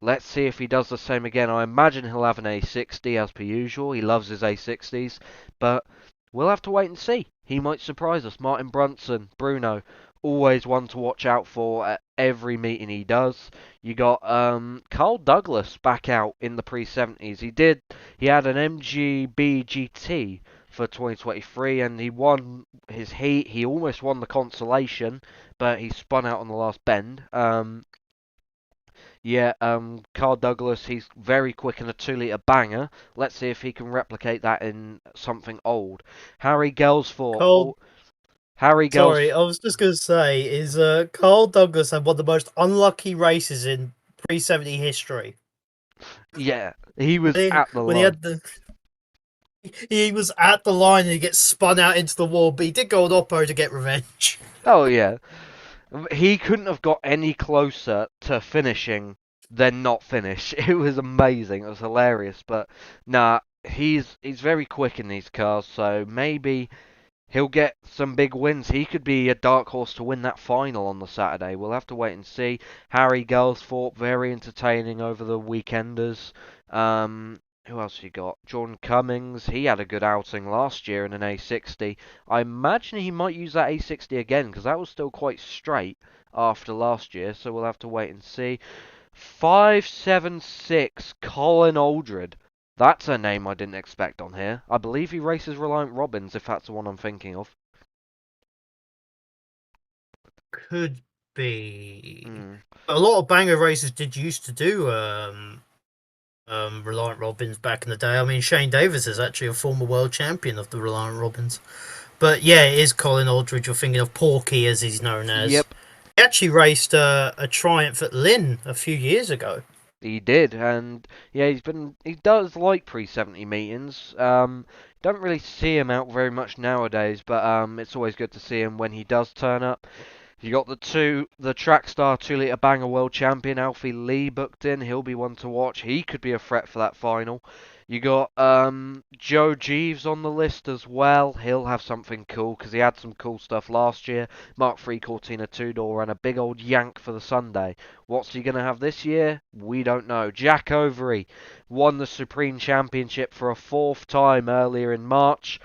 Let's see if he does the same again. I imagine he'll have an A60 as per usual. He loves his A60s, but we'll have to wait and see. He might surprise us. Martin Brunson, Bruno, always one to watch out for at every meeting he does. You got Carl Douglas back out in the pre-70s. He had an MGB GT for 2023 and he won his heat. He almost won the consolation, but he spun out on the last bend. Carl Douglas, he's very quick in a 2-litre banger. Let's see if he can replicate that in something old. Harry Gelsford. Carl, Harry sorry, Gels. I was just going to say, is Carl Douglas had one of the most unlucky races in pre-70 history. Yeah, he was at the when line. he had the he was at the line and he gets spun out into the wall, but he did go on Oppo to get revenge. Oh yeah, he couldn't have got any closer to finishing than not finish. It was amazing. It was hilarious. But nah, he's very quick in these cars, so maybe he'll get some big wins. He could be a dark horse to win that final on the Saturday. We'll have to wait and see. Harry Gelsthorpe, very entertaining over the weekenders. Who else you got? Jordan Cummings. He had a good outing last year in an A60. I imagine he might use that A60 again because that was still quite straight after last year. So we'll have to wait and see. 576 Colin Aldred. That's a name I didn't expect on here. I believe he races Reliant Robins, if that's the one I'm thinking of. Could be. A lot of banger races did used to do Reliant Robins back in the day. I mean, Shane Davis is actually a former world champion of the Reliant Robins. But yeah, it is Colin Aldridge. You're thinking of Porky, as he's known as. Yep. He actually raced a Triumph at Lynn a few years ago. He did, and yeah, he does like pre-70 meetings. Don't really see him out very much nowadays, but it's always good to see him when he does turn up. You got the Trackstar 2-litre banger world champion Alfie Lee booked in. He'll be one to watch. He could be a threat for that final. You got Joe Jeeves on the list as well. He'll have something cool because he had some cool stuff last year. Mark III Cortina 2-door and a big old yank for the Sunday. What's he going to have this year? We don't know. Jack Overy won the Supreme Championship for a 4th time earlier in March.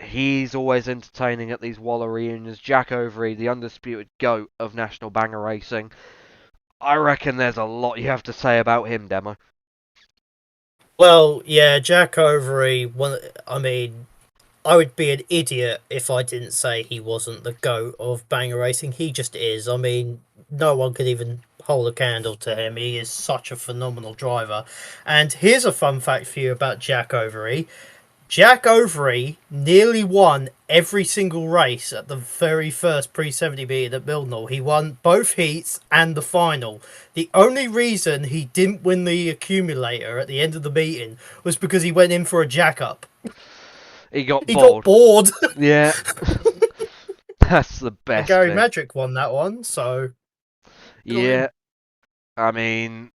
He's always entertaining at these Waller reunions. Jack Overy, the undisputed GOAT of National Banger Racing. I reckon there's a lot you have to say about him, Demo. Well, yeah, Jack Overy. I mean, I would be an idiot if I didn't say he wasn't the GOAT of banger racing. He just is. I mean, no one could even hold a candle to him. He is such a phenomenal driver. And here's a fun fact for you about Jack Overy. Jack Overy nearly won every single race at the very first pre-70 meeting at Milnall. He won both heats and the final. The only reason he didn't win the accumulator at the end of the meeting was because he went in for a jack-up. He got bored. Yeah. That's the best. Gary Madrick won that one, so... Yeah. I mean...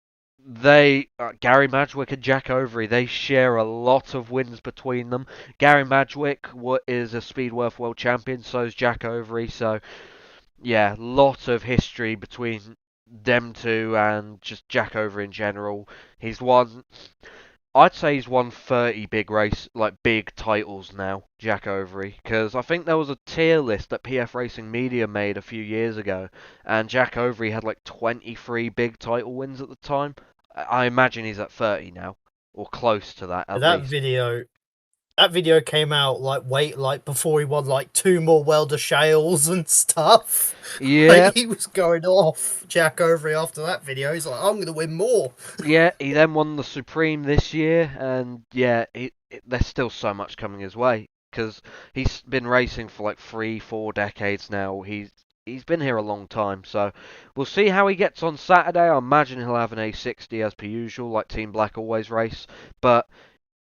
Gary Madgwick and Jack Overy, they share a lot of wins between them. Gary Madgwick is a Speedworth World Champion, so is Jack Overy. So, yeah, lot of history between them two and just Jack Overy in general. I'd say he's won 30 big titles now, Jack Overy, because I think there was a tier list that PF Racing Media made a few years ago, and Jack Overy had 23 big title wins at the time. I imagine he's at 30 now, or close to that at least. That video came out before he won 2 more Welder Shales and stuff. Yeah. He was going off, Jack Overy, after that video. He's like, I'm going to win more. Yeah, he then won the Supreme this year, and yeah, there's still so much coming his way, because he's been racing for 3-4 decades now. He's he's been here a long time. So we'll see how he gets on Saturday. I imagine he'll have an A60 as per usual, like Team Black always race. But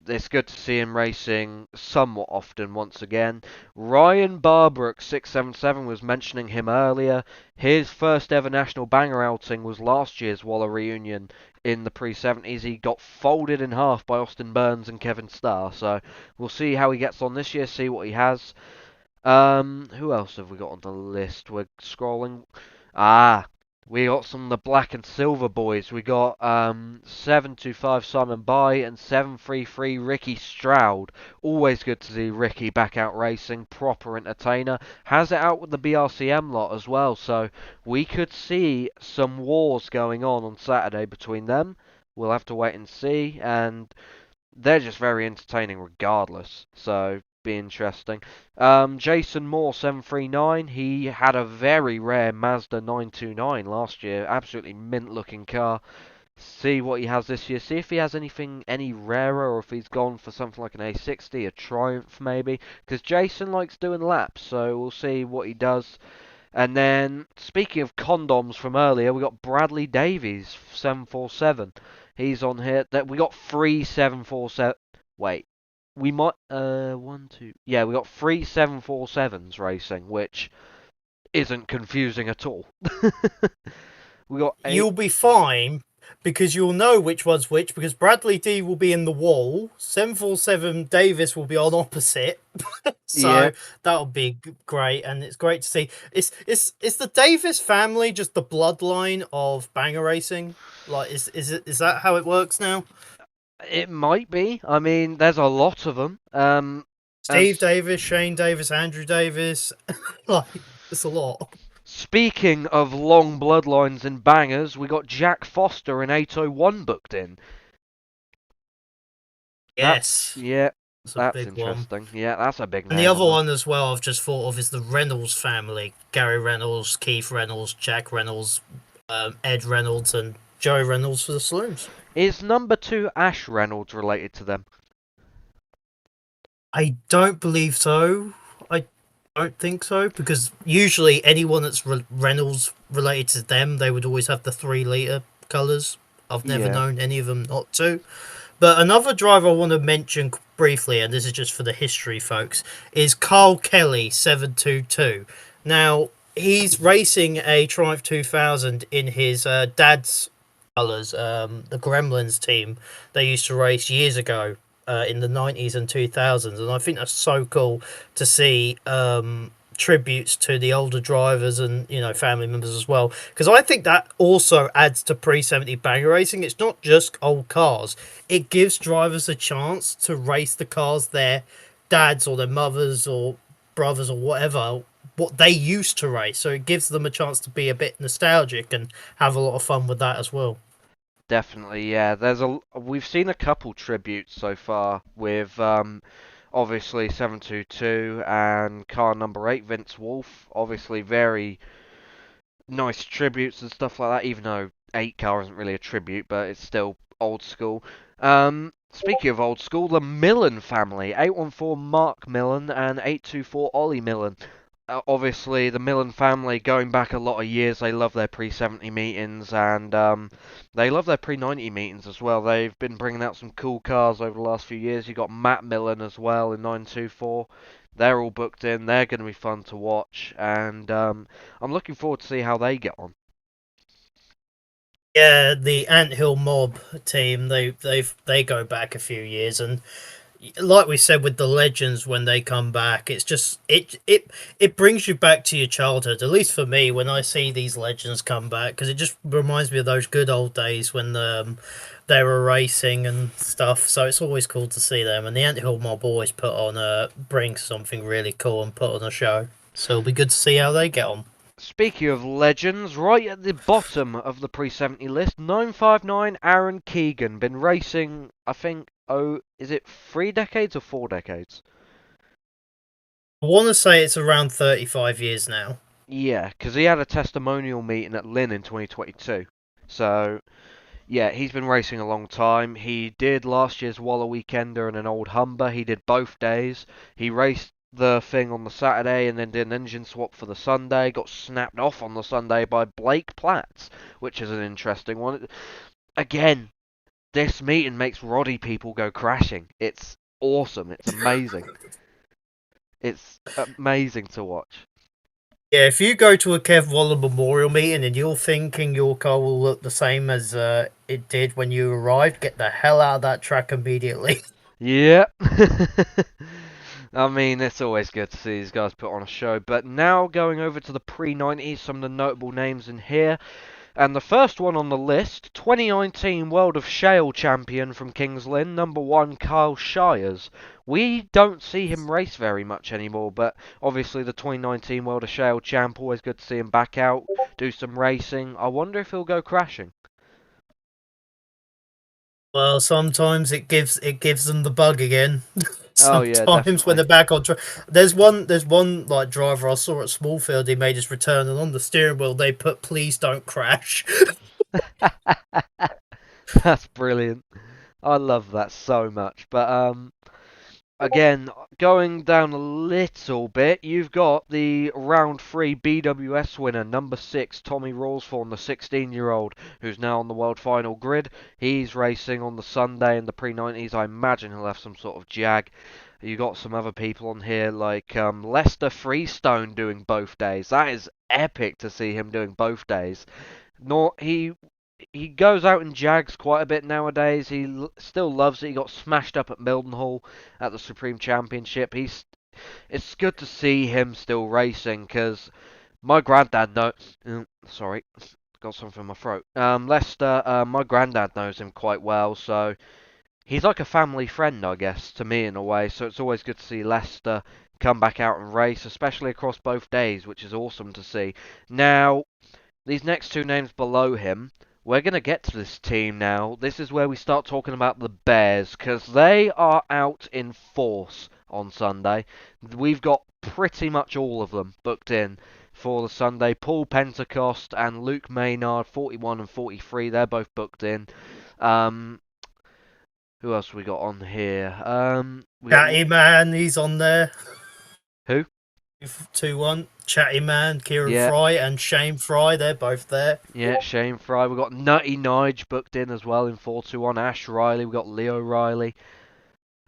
it's good to see him racing somewhat often once again. Ryan Barbrook 677 was mentioning him earlier. His first ever national banger outing was last year's Waller reunion in the pre-70s. He got folded in half by Austin Burns and Kevin Starr. So we'll see how he gets on this year, see what he has. Who else have we got on the list? We're scrolling. We got some of the black and silver boys. We got 725 Simon Bai and 733 Ricky Stroud. Always good to see Ricky back out racing, proper entertainer. Has it out with the BRCM lot as well, so we could see some wars going on Saturday between them. We'll have to wait and see, and they're just very entertaining regardless, so be interesting. Jason Moore 739, he had a very rare Mazda 929 last year, absolutely mint looking car. See what he has this year, see if he has anything any rarer, or if he's gone for something like an A60, a Triumph maybe, because Jason likes doing laps, so we'll see what he does. And then, speaking of condoms from earlier, we got Bradley Davies 747. He's on here. That we got 3 747. Wait, we might one, two. Yeah, we got 3 747s racing, which isn't confusing at all. We got 8. You'll be fine because you'll know which one's which, because Bradley D will be in the wall, 747 Davis will be on opposite. So Yeah. that'll be great, and it's great to see. Is the Davis family just the bloodline of banger racing? Like, is that how it works now? It might be. I mean, there's a lot of them. Steve Davis, Shane Davis, Andrew Davis, like, it's a lot. Speaking of long bloodlines and bangers, we got Jack Foster in 801 booked in. Yes, Yeah, it's a that's big one. interesting. Yeah, that's a big name. And the other one as well I've just thought of is the Reynolds family. Gary Reynolds, Keith Reynolds, Jack Reynolds, Ed Reynolds, and Joey Reynolds for the Saloons. Is number 2 Ash Reynolds related to them? I don't believe so. I don't think so, because usually anyone that's Reynolds related to them, they would always have the 3-litre colours. I've never known any of them not to. But another driver I want to mention briefly, and this is just for the history, folks, is Carl Kelly 722. Now, he's racing a Triumph 2000 in his dad's colours, the Gremlins team they used to race years ago in the 90s and 2000s. And I think that's so cool to see tributes to the older drivers and, you know, family members as well, because I think that also adds to pre-70 banger racing. It's not just old cars, it gives drivers a chance to race the cars their dads or their mothers or brothers or whatever, what they used to race, so it gives them a chance to be a bit nostalgic and have a lot of fun with that as well. Definitely, yeah. We've seen a couple tributes so far with obviously 722 and car number 8 Vince Wolf. Obviously very nice tributes and stuff like that, even though 8 car isn't really a tribute, but it's still old school. Speaking of old school, the Millen family, 814 Mark Millen and 824 Ollie Millen. Obviously, the Millen family, going back a lot of years, they love their pre-70 meetings, and they love their pre-90 meetings as well. They've been bringing out some cool cars over the last few years. You've got Matt Millen as well in 924. They're all booked in. They're going to be fun to watch, and I'm looking forward to see how they get on. Yeah, the Anthill Mob team, they go back a few years, and like we said with the legends, when they come back, it's just it brings you back to your childhood. At least for me, when I see these legends come back, because it just reminds me of those good old days when they were racing and stuff. So it's always cool to see them. And the Anthill Mob always bring something really cool and put on a show. So it'll be good to see how they get on. Speaking of legends, right at the bottom of the pre-70 list, 959 Aaron Keegan. Been racing, I think, is it 3 decades or 4 decades? I want to say it's around 35 years now. Yeah, because he had a testimonial meeting at Lynn in 2022. So, yeah, he's been racing a long time. He did last year's Waller Weekender in an old Humber. He did both days. He raced the thing on the Saturday and then did an engine swap for the Sunday. Got snapped off on the Sunday by Blake Platts, which is an interesting one. Again, this meeting makes Roddy people go crashing. It's awesome. It's amazing. It's amazing to watch. Yeah, if you go to a Kev Waller memorial meeting and you're thinking your car will look the same as it did when you arrived, get the hell out of that track immediately. Yeah. I mean, it's always good to see these guys put on a show. But now going over to the pre-90s, some of the notable names in here. And the first one on the list, 2019 World of Shale champion from Kings Lynn, number 1 Kyle Shires. We don't see him race very much anymore, but obviously the 2019 World of Shale champ, always good to see him back out, do some racing. I wonder if he'll go crashing. Well, sometimes it gives them the bug again. Oh yeah, Sometimes when definitely. they're back on track, there's one like driver I saw at Smallfield. He made his return, and on the steering wheel they put "Please don't crash." That's brilliant. I love that so much. But again, going down a little bit, you've got the round 3 BWS winner, number 6, Tommy Rawlsthorne, the 16-year-old, who's now on the world final grid. He's racing on the Sunday in the pre-90s. I imagine he'll have some sort of jag. You got some other people on here like Lester Freestone doing both days. That is epic to see him doing both days. He goes out and jags quite a bit nowadays. He still loves it. He got smashed up at Mildenhall at the Supreme Championship. It's good to see him still racing because my granddad sorry, got something in my throat. Lester, my granddad knows him quite well, so he's like a family friend, I guess, to me in a way. So it's always good to see Lester come back out and race, especially across both days, which is awesome to see. Now, these next two names below him, we're going to get to this team now. This is where we start talking about the Bears, because they are out in force on Sunday. We've got pretty much all of them booked in for the Sunday. Paul Pentecost and Luke Maynard, 41 and 43, they're both booked in. Who else we got on here? Chatty Man, he's on there. Who? 2-1. Chatty Man, Kieran Yeah. Fry, and Shane Fry, they're both there. Yeah, Shane Fry. We've got Nutty Nige booked in as well in 421. Ash Riley. We've got Leo Riley.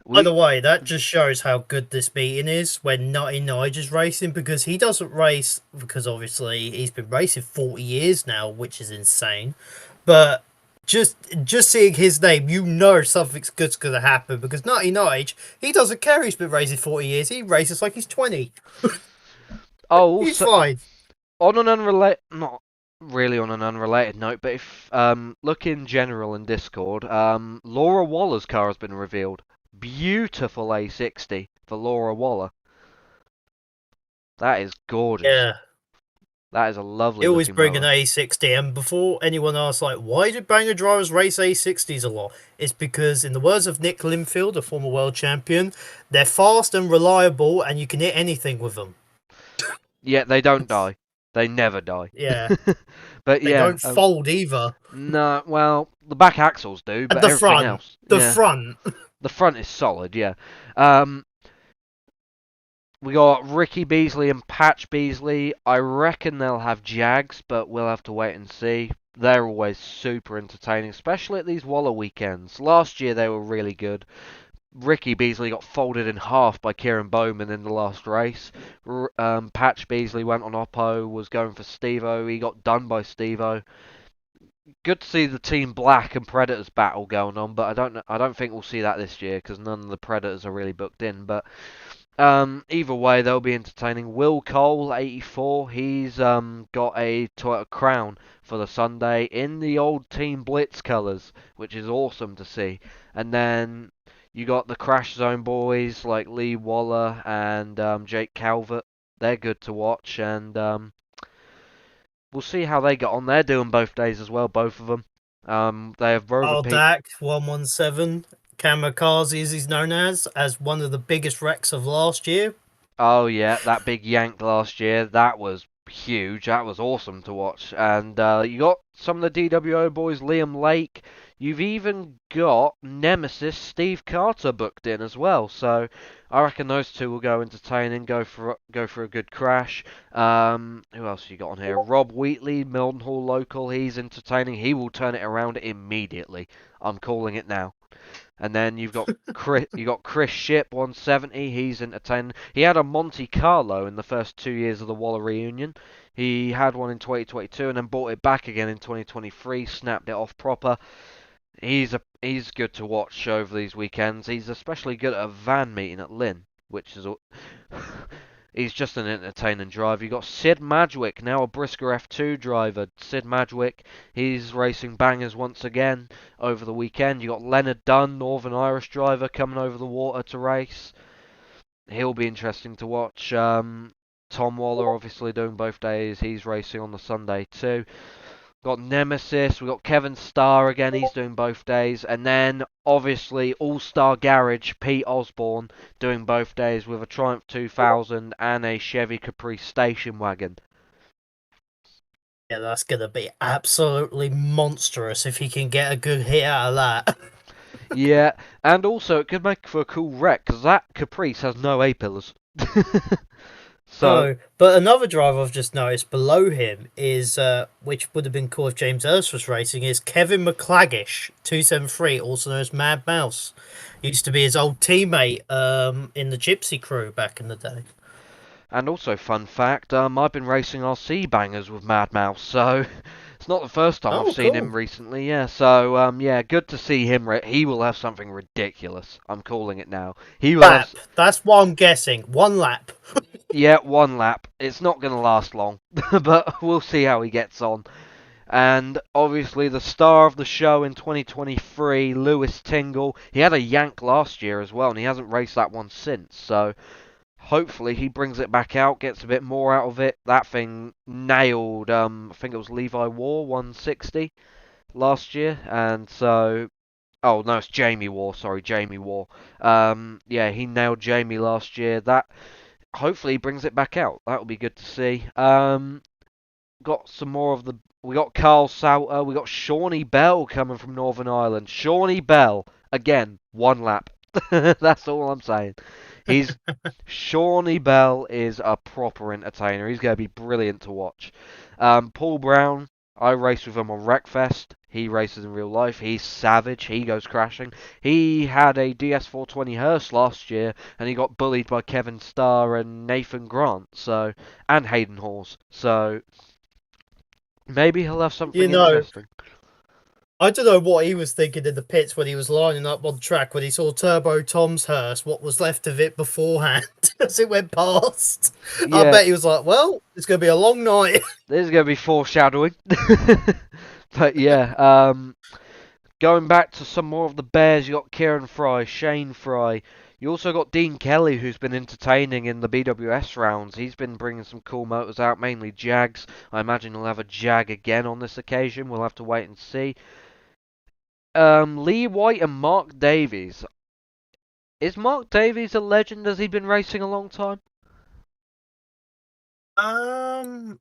By the way, that just shows how good this meeting is when Nutty Nige is racing, because he doesn't race, because obviously he's been racing 40 years now, which is insane. But just seeing his name, you know something's good's going to happen, because Nutty Nige, he doesn't care he's been racing 40 years. He races like he's 20. Oh, He's also, fine. on an unrelated, not really on an unrelated note, but if look in general in Discord, Laura Waller's car has been revealed. Beautiful A60 for Laura Waller. That is gorgeous. Yeah. That is a lovely They always looking bring an motor. A60, and before anyone asks, like, why do banger drivers race A60s a lot? It's because, in the words of Nick Linfield, a former world champion, they're fast and reliable, and you can hit anything with them. Yeah, they don't die. They never die. Yeah. But They yeah, don't fold either. no, well, the back axles do, but And the everything front. else. The Yeah. front. The front is solid, yeah. We got Ricky Beasley and Patch Beasley. I reckon they'll have Jags, but we'll have to wait and see. They're always super entertaining, especially at these Waller weekends. Last year they were really good. Ricky Beasley got folded in half by Kieran Bowman in the last race. Patch Beasley went on Oppo, was going for Stevo. He got done by Stevo. Good to see the Team Black and Predators battle going on, but I don't think we'll see that this year because none of the Predators are really booked in. But either way, they'll be entertaining. Will Cole, 84, he's got a Toyota Crown for the Sunday in the old Team Blitz colours, which is awesome to see. And then you got the Crash Zone boys like Lee Waller and Jake Calvert. They're good to watch, and we'll see how they get on. They're doing both days as well, both of them. They have Rover Pete. Dak 117, Kamikaze as he's known as one of the biggest wrecks of last year. Oh yeah, that big yank last year. That was huge. That was awesome to watch. And you got some of the DWO boys, Liam Lake. You've even got Nemesis Steve Carter booked in as well. So I reckon those two will go entertaining, go for a good crash. Who else you got on here? Rob Wheatley, Mildenhall local. He's entertaining. He will turn it around immediately. I'm calling it now. And then Chris Ship 170. He's entertaining. He had a Monte Carlo in the first 2 years of the Waller reunion. He had one in 2022 and then bought it back again in 2023. Snapped it off proper. He's good to watch over these weekends. He's especially good at a van meeting at Lynn, which is he's just an entertaining driver. You got Sid Madgwick, now a BriSCA F2 driver. Sid Madgwick, he's racing bangers once again over the weekend. You got Leonard Dunn, Northern Irish driver, coming over the water to race. He'll be interesting to watch. Tom Waller obviously doing both days. He's racing on the Sunday too. Got Nemesis, we've got Kevin Starr again, he's doing both days. And then, obviously, All-Star Garage, Pete Osborne, doing both days with a Triumph 2000 and a Chevy Caprice station wagon. Yeah, that's going to be absolutely monstrous if he can get a good hit out of that. Yeah, and also it could make for a cool wreck, because that Caprice has no A-pillars. So, but another driver I've just noticed below him is, which would have been cool if James Ellis was racing, is Kevin McClaggish, 273, also known as Mad Mouse. Used to be his old teammate in the Gypsy crew back in the day. And also, fun fact, I've been racing RC bangers with Mad Mouse, so it's not the first time I've seen him recently, yeah. So, yeah, good to see him. He will have something ridiculous. I'm calling it now. He will lap. That's what I'm guessing. 1 lap. Yeah, 1 lap. It's not going to last long, but we'll see how he gets on. And obviously the star of the show in 2023, Lewis Tingle. He had a yank last year as well, and he hasn't raced that one since. So hopefully he brings it back out, gets a bit more out of it. That thing nailed, I think it was Levi War 160 last year. And so, oh no, it's Jamie War. Sorry, Jamie War. Yeah, he nailed Jamie last year. That hopefully he brings it back out. That'll be good to see. Got some more of the. We got Carl Sauter. We got Shawnee Bell coming from Northern Ireland. Shawnee Bell again, 1 lap. That's all I'm saying. Shawnee Bell is a proper entertainer. He's going to be brilliant to watch. Paul Brown. I raced with him on Wreckfest. He races in real life. He's savage. He goes crashing. He had a DS420 Hearse last year, and he got bullied by Kevin Starr and Nathan Grant, and Hayden Hawes. So maybe he'll have something interesting. I don't know what he was thinking in the pits when he was lining up on track when he saw Turbo Tom's hearse, what was left of it beforehand as it went past. Yeah. I bet he was like, well, it's going to be a long night. This is going to be foreshadowing. But yeah, going back to some more of the Bears, you got Kieran Fry, Shane Fry. You also got Dean Kelly, who's been entertaining in the BWS rounds. He's been bringing some cool motors out, mainly Jags. I imagine he'll have a Jag again on this occasion. We'll have to wait and see. Lee White and Mark Davies. Is Mark Davies a legend? Has he been racing a long time? I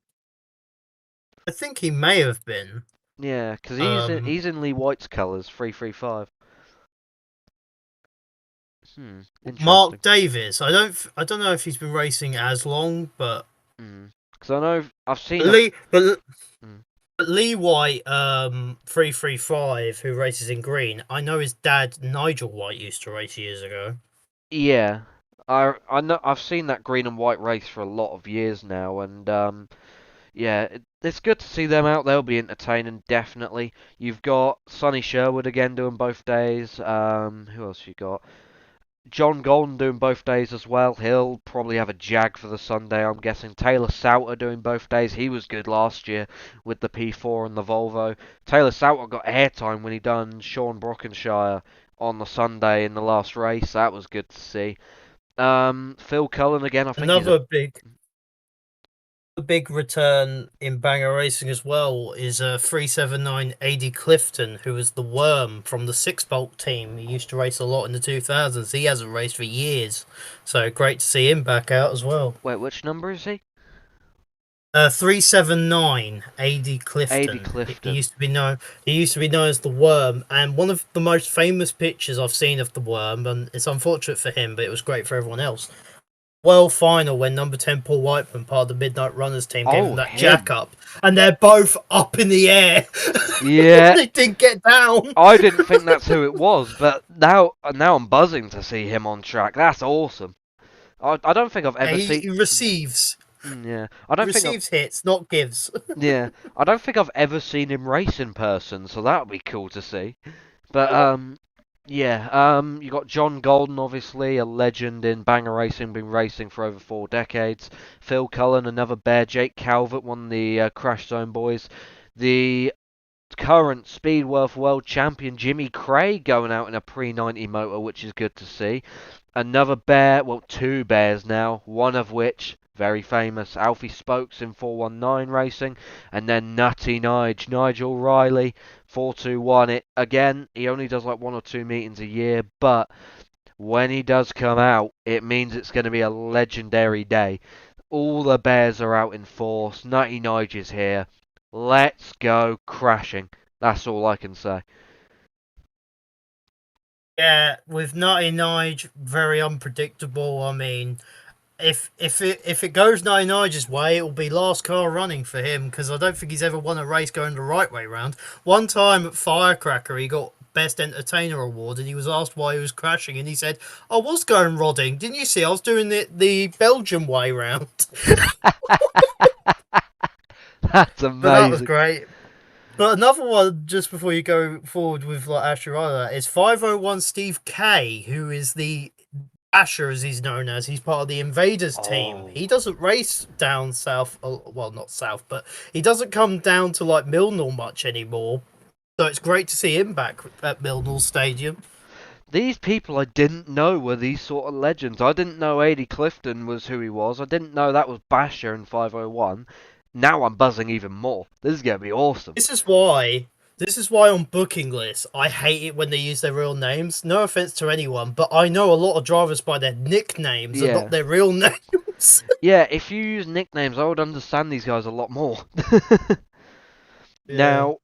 think he may have been. Yeah, because he's in Lee White's colours, 335. Mark Davies. I don't know if he's been racing as long, but because I know I've seen Lee White, 335, who races in green. I know his dad Nigel White used to race years ago. Yeah, I know I've seen that green and white race for a lot of years now, and yeah, it's good to see them out. They'll be entertaining, definitely. You've got Sonny Sherwood again doing both days. Who else you got? John Golden doing both days as well. He'll probably have a Jag for the Sunday, I'm guessing. Taylor Sauter doing both days. He was good last year with the P4 and the Volvo. Taylor Sauter got airtime when he done Sean Brockenshire on the Sunday in the last race. That was good to see. Phil Cullen again, I think another big return in banger racing as well is 379 AD Clifton, who was the Worm from the 6-bolt team. He used to race a lot in the 2000s. He hasn't raced for years, so great to see him back out as well. Wait, which number is he? 379 AD A.D. Clifton. He Clifton. used to be known. He used to be known as the Worm, and one of the most famous pictures I've seen of the Worm, and it's unfortunate for him, but it was great for everyone else. World final when number 10 Paul Whiteman, part of the Midnight Runners team, gave him Oh, that jack him. up, and they're both up in the air. Yeah, They didn't get down. I didn't think that's who it was, but now I'm buzzing to see him on track. That's awesome. I don't think I've Yeah, ever he seen. receives Yeah, I don't think I've. receives hits, not gives. Yeah, I don't think I've ever seen him race in person, so that would be cool to see. But yeah, you got John Golden, obviously a legend in banger racing, been racing for over 4 decades. Phil Cullen, another bear. Jake Calvert, one of the Crash Zone boys. The current Speedworth World Champion Jimmy Craig going out in a pre-90 motor, which is good to see. Another bear, well, two bears now, one of which very famous, Alfie Spokes in 419 racing, and then Nutty Nigel Riley, 421. It again, he only does like 1 or 2 meetings a year, but when he does come out, it means it's going to be a legendary day. All the bears are out in force. Nutty Nigel's here. Let's go crashing. That's all I can say. Yeah, with 99, very unpredictable. I mean, if it goes 99's way, it will be last car running for him because I don't think he's ever won a race going the right way round. One time at Firecracker, he got Best Entertainer award, and he was asked why he was crashing, and he said, "I was going rodding. Didn't you see? I was doing the Belgian way round." That's But that was amazing. great. But another one, just before you go forward with like Asher Ryder, is 501 Steve K, who is the Asher, as he's known as. He's part of the Invaders team. Oh. He doesn't race down south, well, not south, but he doesn't come down to like Millnall much anymore. So it's great to see him back at Millnall Stadium. These people I didn't know were these sort of legends. I didn't know A.D. Clifton was who he was. I didn't know that was Basher in 501. Now I'm buzzing even more. This is going to be awesome. This is why. This is why on booking lists, I hate it when they use their real names. No offense to anyone, but I know a lot of drivers by their nicknames and Yeah. not their real names. Yeah, if you use nicknames, I would understand these guys a lot more. Now,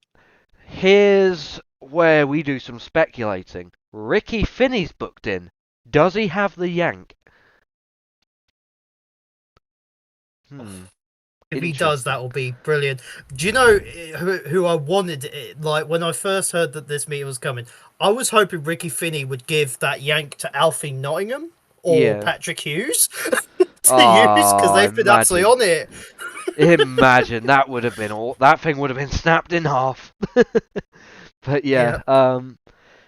here's where we do some speculating. Ricky Finney's booked in. Does he have the yank? If he does, that will be brilliant. Do you know who I wanted? Like when I first heard that this meeting was coming, I was hoping Ricky Finney would give that yank to Alfie Nottingham or Yeah. Patrick Hughes to use because they've been absolutely on it. Imagine that would have been all. That thing would have been snapped in half. But yeah,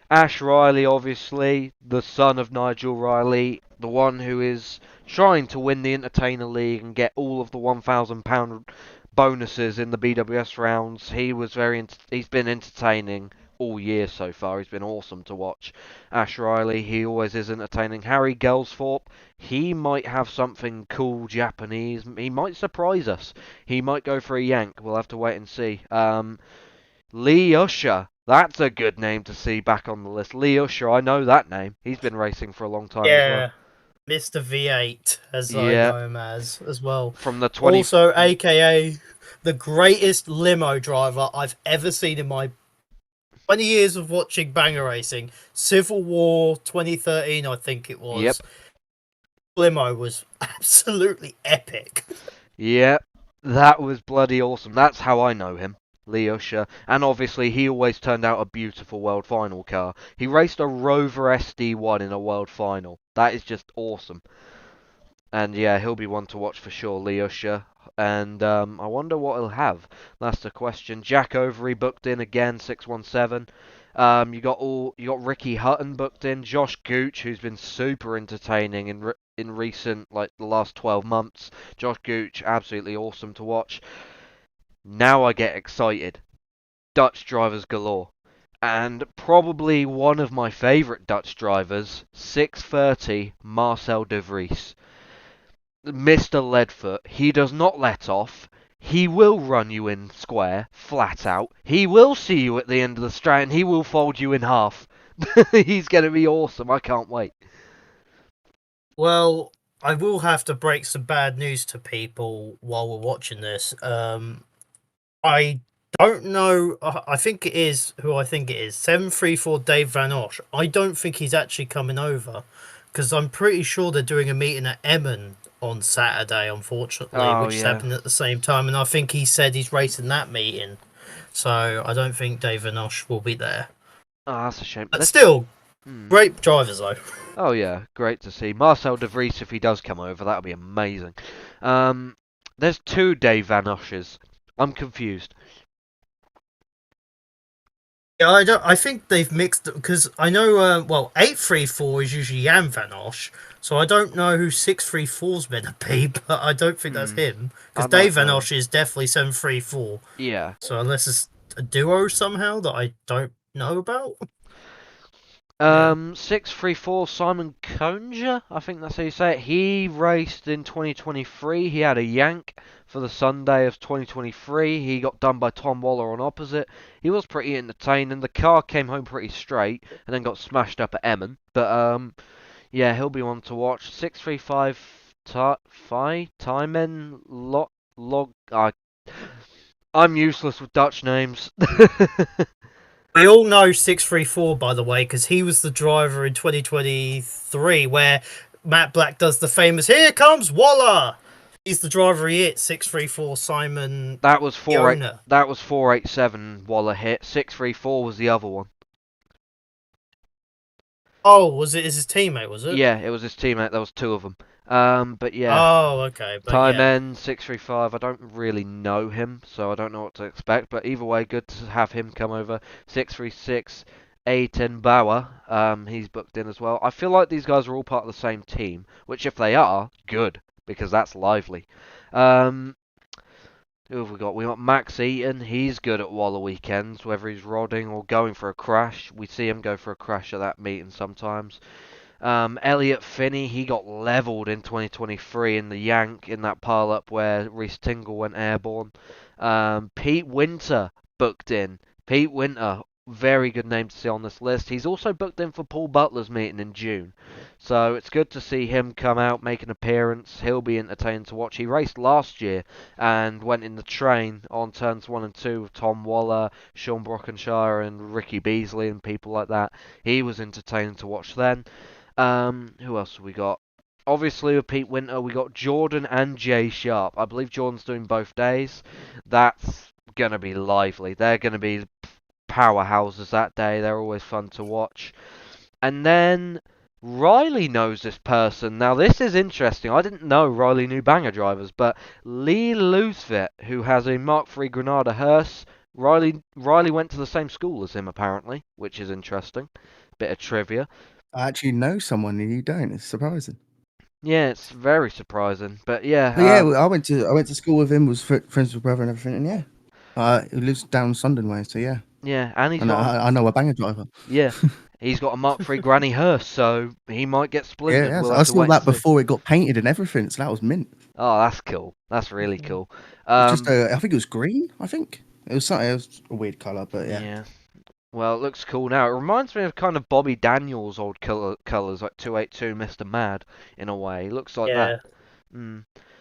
Ash Riley, obviously the son of Nigel Riley, the one who is trying to win the Entertainer League and get all of the £1,000 bonuses in the BWS rounds. He's been entertaining all year so far. He's been awesome to watch. Ash Riley, he always is entertaining. Harry Gelsthorpe, he might have something cool Japanese. He might surprise us. He might go for a yank. We'll have to wait and see. Lee Usher. That's a good name to see back on the list. Lee Usher, I know that name. He's been racing for a long time as well. Mr. V8, as I know him as well. From the 20... Also, aka the greatest limo driver I've ever seen in my 20 years of watching banger racing. Civil War 2013, I think it was. Yep. Limo was absolutely epic. Yep, that was bloody awesome. That's how I know him. Lee Usher, and obviously he always turned out a beautiful World Final car. He raced a Rover SD1 in a World Final. That is just awesome. And yeah, he'll be one to watch for sure, Lee Usher. And I wonder what he'll have. That's the question. Jack Overy booked in again, 617. You got Ricky Hutton booked in, Josh Gooch, who's been super entertaining in recent, like the last 12 months. Josh Gooch, absolutely awesome to watch. Now I get excited. Dutch drivers galore. And probably one of my favourite Dutch drivers, 630, Marcel de Vries. Mr. Leadfoot, he does not let off. He will run you in square, flat out. He will see you at the end of the straight and he will fold you in half. He's going to be awesome. I can't wait. Well, I will have to break some bad news to people while we're watching this. I don't know. I think it is who I think it is. 734 Dave Van Osh. I don't think he's actually coming over because I'm pretty sure they're doing a meeting at Emmen on Saturday, unfortunately, Oh, which is yeah. happening at the same time. And I think he said he's racing that meeting. So I don't think Dave Van Osh will be there. Oh, that's a shame. But still, Hmm. great drivers, though. Oh yeah, great to see. Marcel de Vries, if he does come over, that'll be amazing. There's two Dave Van Oshes. I'm confused. Yeah, I think they've mixed because I know. 834 is usually Jan Van Osh, so I don't know who 634's meant to be, but I don't think that's him because I don't Dave Van know. Osh is definitely 734. Yeah. So unless it's a duo somehow that I don't know about. 634 Simon Konja, I think that's how you say it. He raced in 2023. He had a yank for the Sunday of 2023. He got done by Tom Waller on opposite. He was pretty entertaining. The car came home pretty straight and then got smashed up at Emmen. But yeah, he'll be one to watch. 635 Timen Log. I'm useless with Dutch names. We all know 634 by the way because he was the driver in 2023 where Matt Black does the famous "Here comes Waller." He's the driver he hit 634 Simon. That was Fiona. That was 487 Waller hit. 634 was the other one. Oh, was it his teammate? Was it? Yeah, it was his teammate. There was two of them. But yeah. Oh, okay. But Time yeah. End 635. I don't really know him, so I don't know what to expect. But either way, good to have him come over. 636 A10 Bauer. He's booked in as well. I feel like these guys are all part of the same team, which if they are, good, because that's lively. Who have we got? We got Max Eaton. He's good at Waller weekends, whether he's rodding or going for a crash. We see him go for a crash at that meeting sometimes. Elliot Finney, he got levelled in 2023 in the Yank in that pile-up where Reece Tingle went airborne. Pete Winter booked in. Pete Winter, very good name to see on this list. He's also booked in for Paul Butler's meeting in June. So it's good to see him come out, make an appearance. He'll be entertaining to watch. He raced last year and went in the train on turns 1 and 2 with Tom Waller, Sean Brockenshire and Ricky Beasley and people like that. He was entertaining to watch then. Who else have we got? Obviously, with Pete Winter, we got Jordan and Jay Sharp. I believe Jordan's doing both days. That's going to be lively. They're going to be powerhouses that day. They're always fun to watch. And then Riley knows this person. Now, this is interesting. I didn't know Riley knew banger drivers, but Lee Loosevit, who has a Mark III Granada hearse, Riley went to the same school as him, apparently, which is interesting. Bit of trivia. I actually know someone and you don't. It's surprising. Yeah, it's very surprising, but yeah. But yeah, I went to school with him. Was friends with brother and everything. And yeah, he lives down Sundon way. So yeah. Yeah, and he's I know a banger driver. Yeah, he's got a Mark III Granny hearse, so he might get splintered. Yeah, We'll I have to saw wait that and see. before it got painted and everything. So that was mint. Oh, that's cool. That's really cool. It's just I think it was green. I think it was something. It was a weird color, but yeah. Yeah. Well, it looks cool now. It reminds me of kind of Bobby Daniels' old colours, like 282 Mr. Mad, in a way. It looks like that.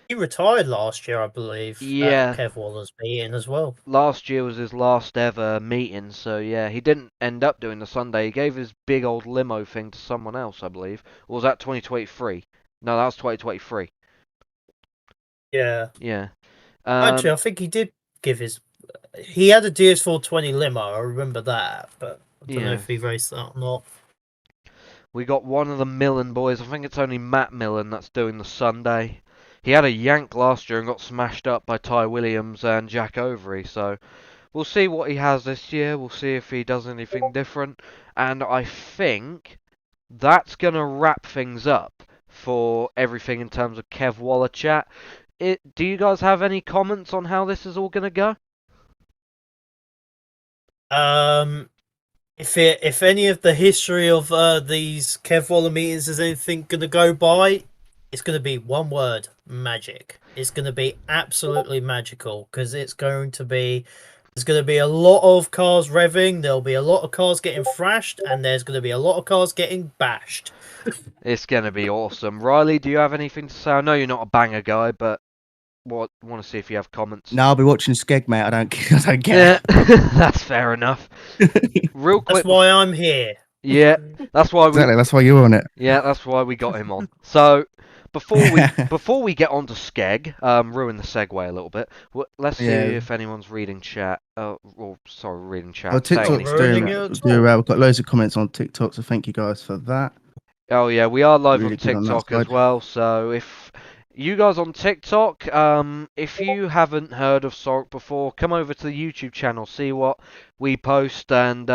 He retired last year, I believe. Yeah. At Kev Waller's meeting as well. Last year was his last ever meeting, so yeah, he didn't end up doing the Sunday. He gave his big old limo thing to someone else, I believe. Or was that 2023? No, that was 2023. Yeah. Yeah. Actually, I think he did give his. He had a DS420 limo. I remember that, but I don't know if he raced that or not. We got one of the Millen boys. I think it's only Matt Millen that's doing the Sunday. He had a yank last year and got smashed up by Ty Williams and Jack Overy. So we'll see what he has this year. We'll see if he does anything different. And I think that's going to wrap things up for everything in terms of Kev Waller chat. Do you guys have any comments on how this is all going to go? If any of the history of these Kev Waller meetings is anything going to go by, it's going to be one word: magic. It's going to be absolutely magical because there's going to be a lot of cars revving. There'll be a lot of cars getting thrashed, and there's going to be a lot of cars getting bashed. It's going to be awesome. Riley, do you have anything to say? I know you're not a banger guy, but want to see if you have comments. No, I'll be watching Skeg, mate. I don't Yeah, care. that's fair enough. Real That's quick. why I'm here. Yeah, that's why we. Exactly. That's why you're on it. Yeah, that's why we got him on. So before we get on to Skeg, ruin the segue a little bit. Let's see Yeah. if anyone's reading chat. Sorry, reading chat. Oh, saying TikTok's Ruining doing it at do all. well. We've got loads of comments on TikTok, so thank you guys for that. Oh yeah, we are live Really on good on that TikTok as side. well. So if you guys on TikTok, if you haven't heard of SORUK before, come over to the YouTube channel, see what we post, and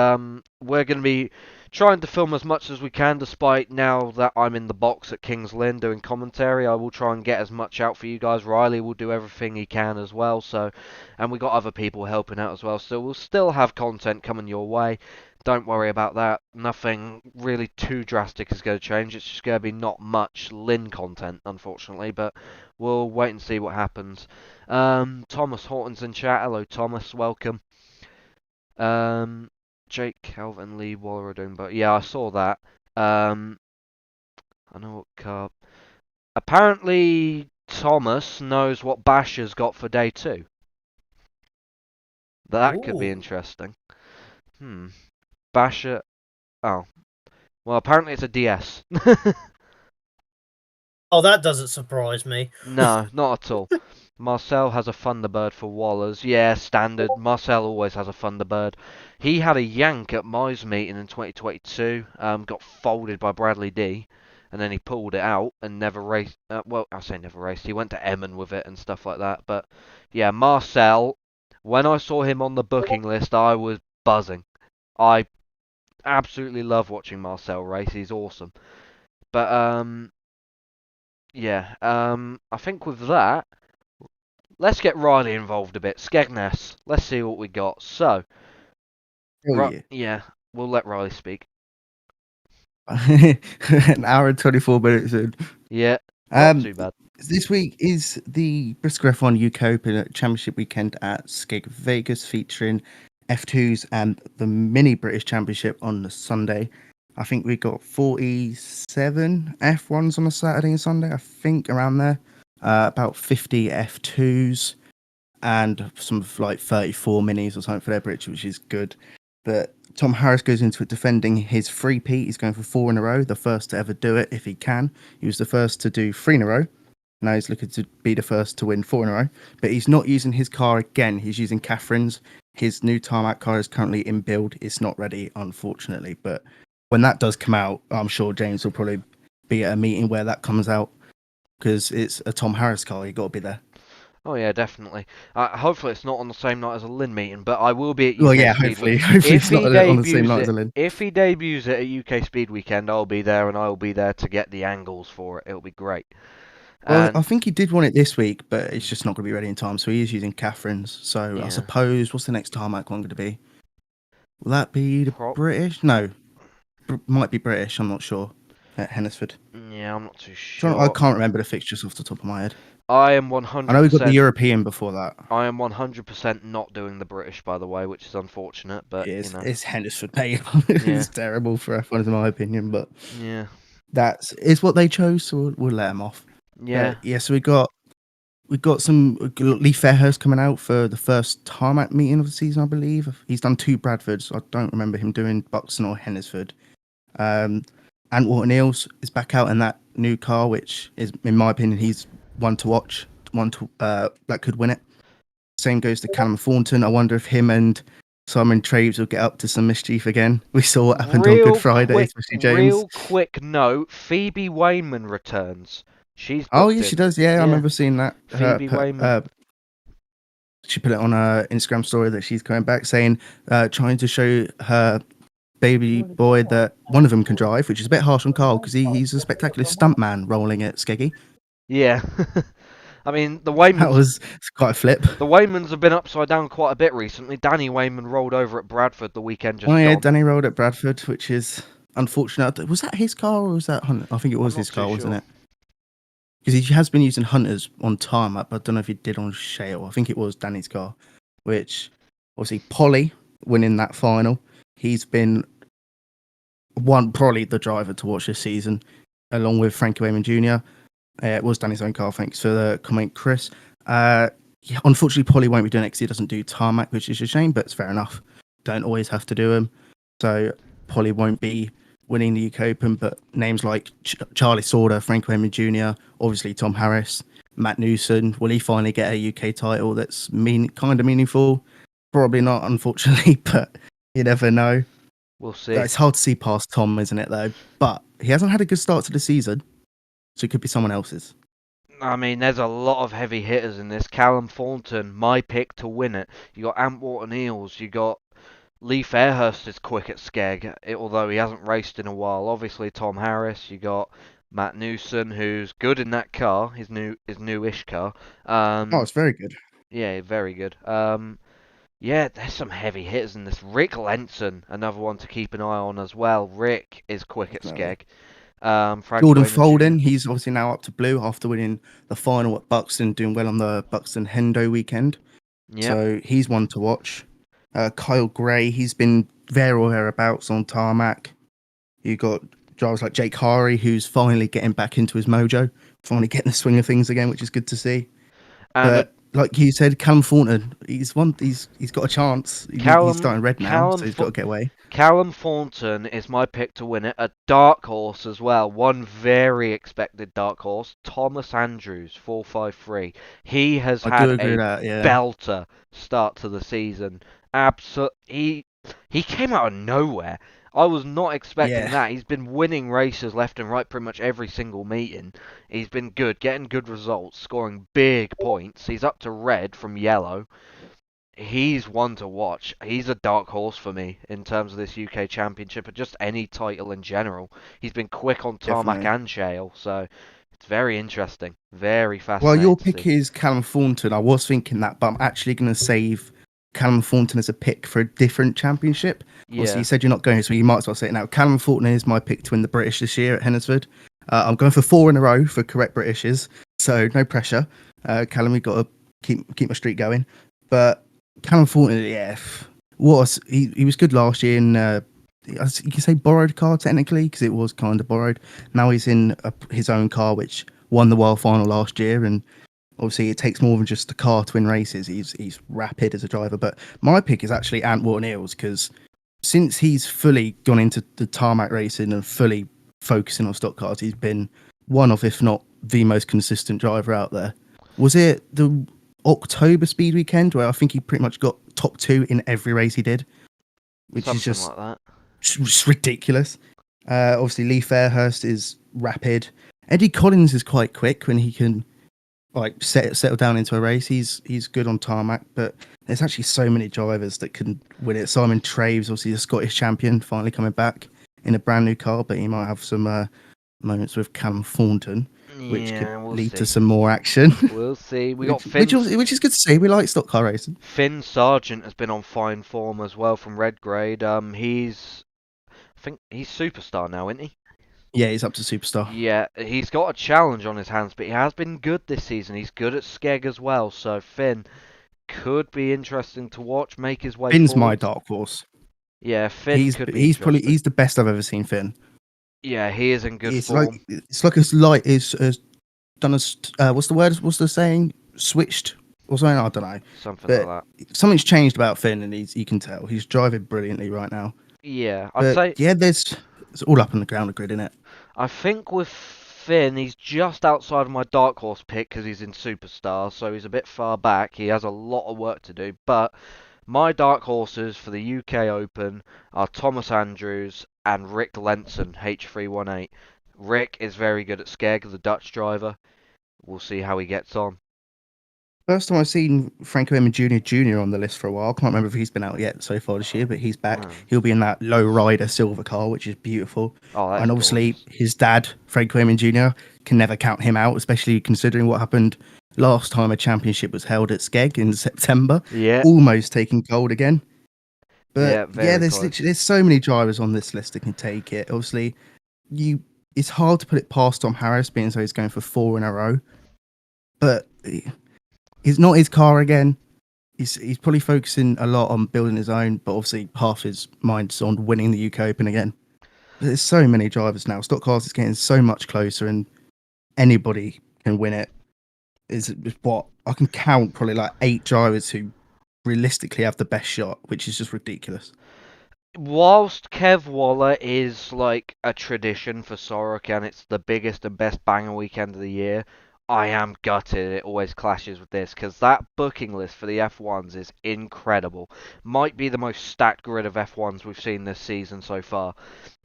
we're going to be trying to film as much as we can. Despite now that I'm in the box at King's Lynn doing commentary, I will try and get as much out for you guys. Riley will do everything he can as well. So, and we got other people helping out as well. So we'll still have content coming your way. Don't worry about that. Nothing really too drastic is going to change. It's just going to be not much Lynn content, unfortunately, but we'll wait and see what happens. Thomas Horton's in chat. Hello, Thomas. Welcome. Jake, Calvin, Lee, Waller are doing, but yeah, I saw that. I know what car. Apparently, Thomas knows what Basher's got for day 2. That could be Ooh. interesting. Basher. Oh. Well, apparently it's a DS. Oh, that doesn't surprise me. No, not at all. Marcel has a Thunderbird for Wallers. Yeah, standard. Marcel always has a Thunderbird. He had a Yank at Mize meeting in 2022. Got folded by Bradley D. And then he pulled it out and never raced. Well, I say never raced. He went to Emmen with it and stuff like that. But yeah, Marcel, when I saw him on the booking list, I was buzzing. I absolutely love watching Marcel race. He's awesome. But yeah, I think with that, let's get Riley involved a bit. Skegness, let's see what we got. So, Oh yeah, we'll let Riley speak. yeah. An hour and 24 minutes in. Yeah, not too Um, bad. this week is the BriSCA F1 UK Open Championship weekend at Skeg Vegas, featuring F2s and the Mini British Championship on the Sunday. I think we got 47 F1s on a Saturday and Sunday, I think around there. About 50 F2s and some like 34 minis or something for their British, which is good. But Tom Harris goes into it defending his three-peat. He's going for 4 in a row, the first to ever do it if he can. He was the first to do 3 in a row. Now he's looking to be the first to win 4 in a row. But he's not using his car again. He's using Catherine's. His new tarmac car is currently in build. It's not ready, unfortunately. But when that does come out, I'm sure James will probably be at a meeting where that comes out, because it's a Tom Harris car. You've got to be there. Oh yeah, definitely. Hopefully it's not on the same night as a Lynn meeting, but I will be at UK Well, yeah, Speed hopefully. Week. Hopefully If it's he not on the same debuts night it, as a Lynn. if he debuts it at UK Speed Weekend, I'll be there, and I'll be there to get the angles for it. It'll be great. Well, And I think he did want it this week, but it's just not going to be ready in time. So he is using Catherine's. So yeah, I suppose, what's the next tarmac one going to be? Will that be the Pro- British? No, might be British. I'm not sure. At Hennesford. yeah, I'm not too I sure. can't remember the fixtures off the top of my head. I am I know we got the 100%. European before that. I am 100% not doing the British, by the way, which is unfortunate, but you know. It's Hennesford, mate. It's terrible for F1, in my opinion, but Yeah. it's what they chose, so we'll let them off. Yeah. Yeah, so we got some Lee Fairhurst coming out for the first tarmac meeting of the season, I believe. He's done 2 Bradfords. I don't remember him doing Buxton or Hennesford. And Walton Eels is back out in that new car, which is, in my opinion, he's one to watch, that could win it. Same goes to Callum Thornton. I wonder if him and Simon Traves will get up to some mischief again. We saw what happened on Good Friday, especially James. Real quick note: Phoebe Wayman returns. She's Oh booked yeah, in. she does. Yeah, I remember seeing that. Phoebe Wayman. She put it on her Instagram story that she's coming back, saying, trying to show her baby boy that one of them can drive, which is a bit harsh on Carl because he's a spectacular stuntman rolling at Skeggy. Yeah. I mean, the Waymans. That was quite a flip. The Waymans have been upside down quite a bit recently. Danny Wayman rolled over at Bradford the weekend just Yeah, gone. Danny rolled at Bradford, which is unfortunate. Was that his car or was that Hunter? I think it was his car, wasn't it? Because he has been using Hunters on tarmac, but I don't know if he did on shale. I think it was Danny's car, which obviously Polly winning that final. He's been probably the driver to watch this season. along with Frankie Wayman Jr. It was done his own car. Thanks for the comment, Chris. Yeah, unfortunately, Polly won't be doing it because he doesn't do tarmac, which is a shame, but it's fair enough. Don't always have to do them. So Polly won't be winning the UK Open, but names like Charlie Sauter, Frank Wayman Jr., obviously Tom Harris, Matt Newson, will he finally get a UK title that's kind of meaningful? Probably not, unfortunately, but you never know. We'll see. It's hard to see past Tom, isn't it, though? But he hasn't had a good start to the season, so it could be someone else's. I mean, there's a lot of heavy hitters in this. Callum Thornton, my pick to win it. You got Antwater Eels. You got Lee Fairhurst is quick at Skeg, although he hasn't raced in a while. Obviously, Tom Harris. You got Matt Newson, who's good in that car, his newish car. It's very good. Yeah, very good. Yeah, there's some heavy hitters in this. Rick Lenson, another one to keep an eye on as well. Rick is quick at Skeg. Jordan Folden, he's obviously now up to blue after winning the final at Buxton, doing well on the Buxton Hendo weekend. Yep. So he's one to watch. Kyle Gray, he's been there or thereabouts on tarmac. You got drivers like Jake Hari, who's finally getting back into his mojo, finally getting the swing of things again, which is good to see. But like you said, Callum Thornton, he's got a chance. He's starting red now, so he's got to get away. Callum Thornton is my pick to win it. A dark horse as well. One very expected dark horse, Thomas Andrews, 453. He has had a belter start to the season. Absolutely, he came out of nowhere. I was not expecting that. He's been winning races left and right pretty much every single meeting. He's been good, getting good results, scoring big points. He's up to red from yellow. He's one to watch. He's a dark horse for me in terms of this UK Championship or just any title in general. He's been quick on tarmac and shale, so it's very interesting. Very fascinating. Well, your pick is Callum Thornton. I was thinking that, but I'm actually going to save Callum Thornton as a pick for a different championship. Obviously, you said you're not going, so you might as well say it now. Callum Thornton is my pick to win the British this year at Hennesford. I'm going for 4 in a row for correct Britishes, so no pressure. Callum, we've got to keep my streak going. But Callum Thornton, he was good last year in, you can say borrowed car technically, because it was kind of borrowed. Now he's in his own car, which won the World Final last year, and obviously, it takes more than just the car to win races. He's rapid as a driver. But my pick is actually Antwater Eels, because since he's fully gone into the tarmac racing and fully focusing on stock cars, he's been one of, if not the most consistent driver out there. Was it the October Speed Weekend where I think he pretty much got top 2 in every race he did? Which Something is just, like that. Just ridiculous. Obviously, Lee Fairhurst is rapid. Eddie Collins is quite quick when he can settle down into a race. He's good on tarmac, but there's actually so many drivers that can win it. Simon Traves, obviously the Scottish champion, finally coming back in a brand new car, but he might have some moments with Callum Thornton, which could lead to some more action. We'll see. We got Finn, which is good to see. We like stock car racing. Finn Sargent has been on fine form as well from Red Grade. I think he's superstar now, isn't he? Yeah, he's up to superstar. Yeah, he's got a challenge on his hands, but he has been good this season. He's good at Skeg as well, so Finn could be interesting to watch, make his way Finn's forward. my dark horse. Yeah, Finn he's the best I've ever seen Finn. Yeah, he is in good form. It's like as light as done as what's the word? What's the saying? Switched or something? I don't know. Something like that. Something's changed about Finn, and you can tell he's driving brilliantly right now. Yeah, I'd say. Yeah, it's all up on the ground grid, isn't it? I think with Finn, he's just outside of my dark horse pick because he's in Superstar, so he's a bit far back. He has a lot of work to do, but my dark horses for the UK Open are Thomas Andrews and Rick Lenson, H318. Rick is very good at Skeg, the Dutch driver. We'll see how he gets on. First time I've seen Frankie Wayman Jr. on the list for a while. I can't remember if he's been out yet so far this year, but he's back. He'll be in that low rider silver car, which is beautiful. And obviously his dad, Frankie Wayman Jr., can never count him out, especially considering what happened last time a championship was held at Skeg in September. Yeah. Almost taking gold again. But there's so many drivers on this list that can take it. Obviously, it's hard to put it past Tom Harris, being so he's going for 4 in a row. But it's not his car again. He's probably focusing a lot on building his own, but obviously half his mind's on winning the UK Open again. there's so many drivers now. Stock cars is getting so much closer, and anybody can win it. Is what I can count probably like 8 drivers who realistically have the best shot, which is just ridiculous. Whilst Kev Waller is like a tradition for SORUK and it's the biggest and best banger weekend of the year, I am gutted it always clashes with this because that booking list for the F1s is incredible. Might be the most stacked grid of F1s we've seen this season so far.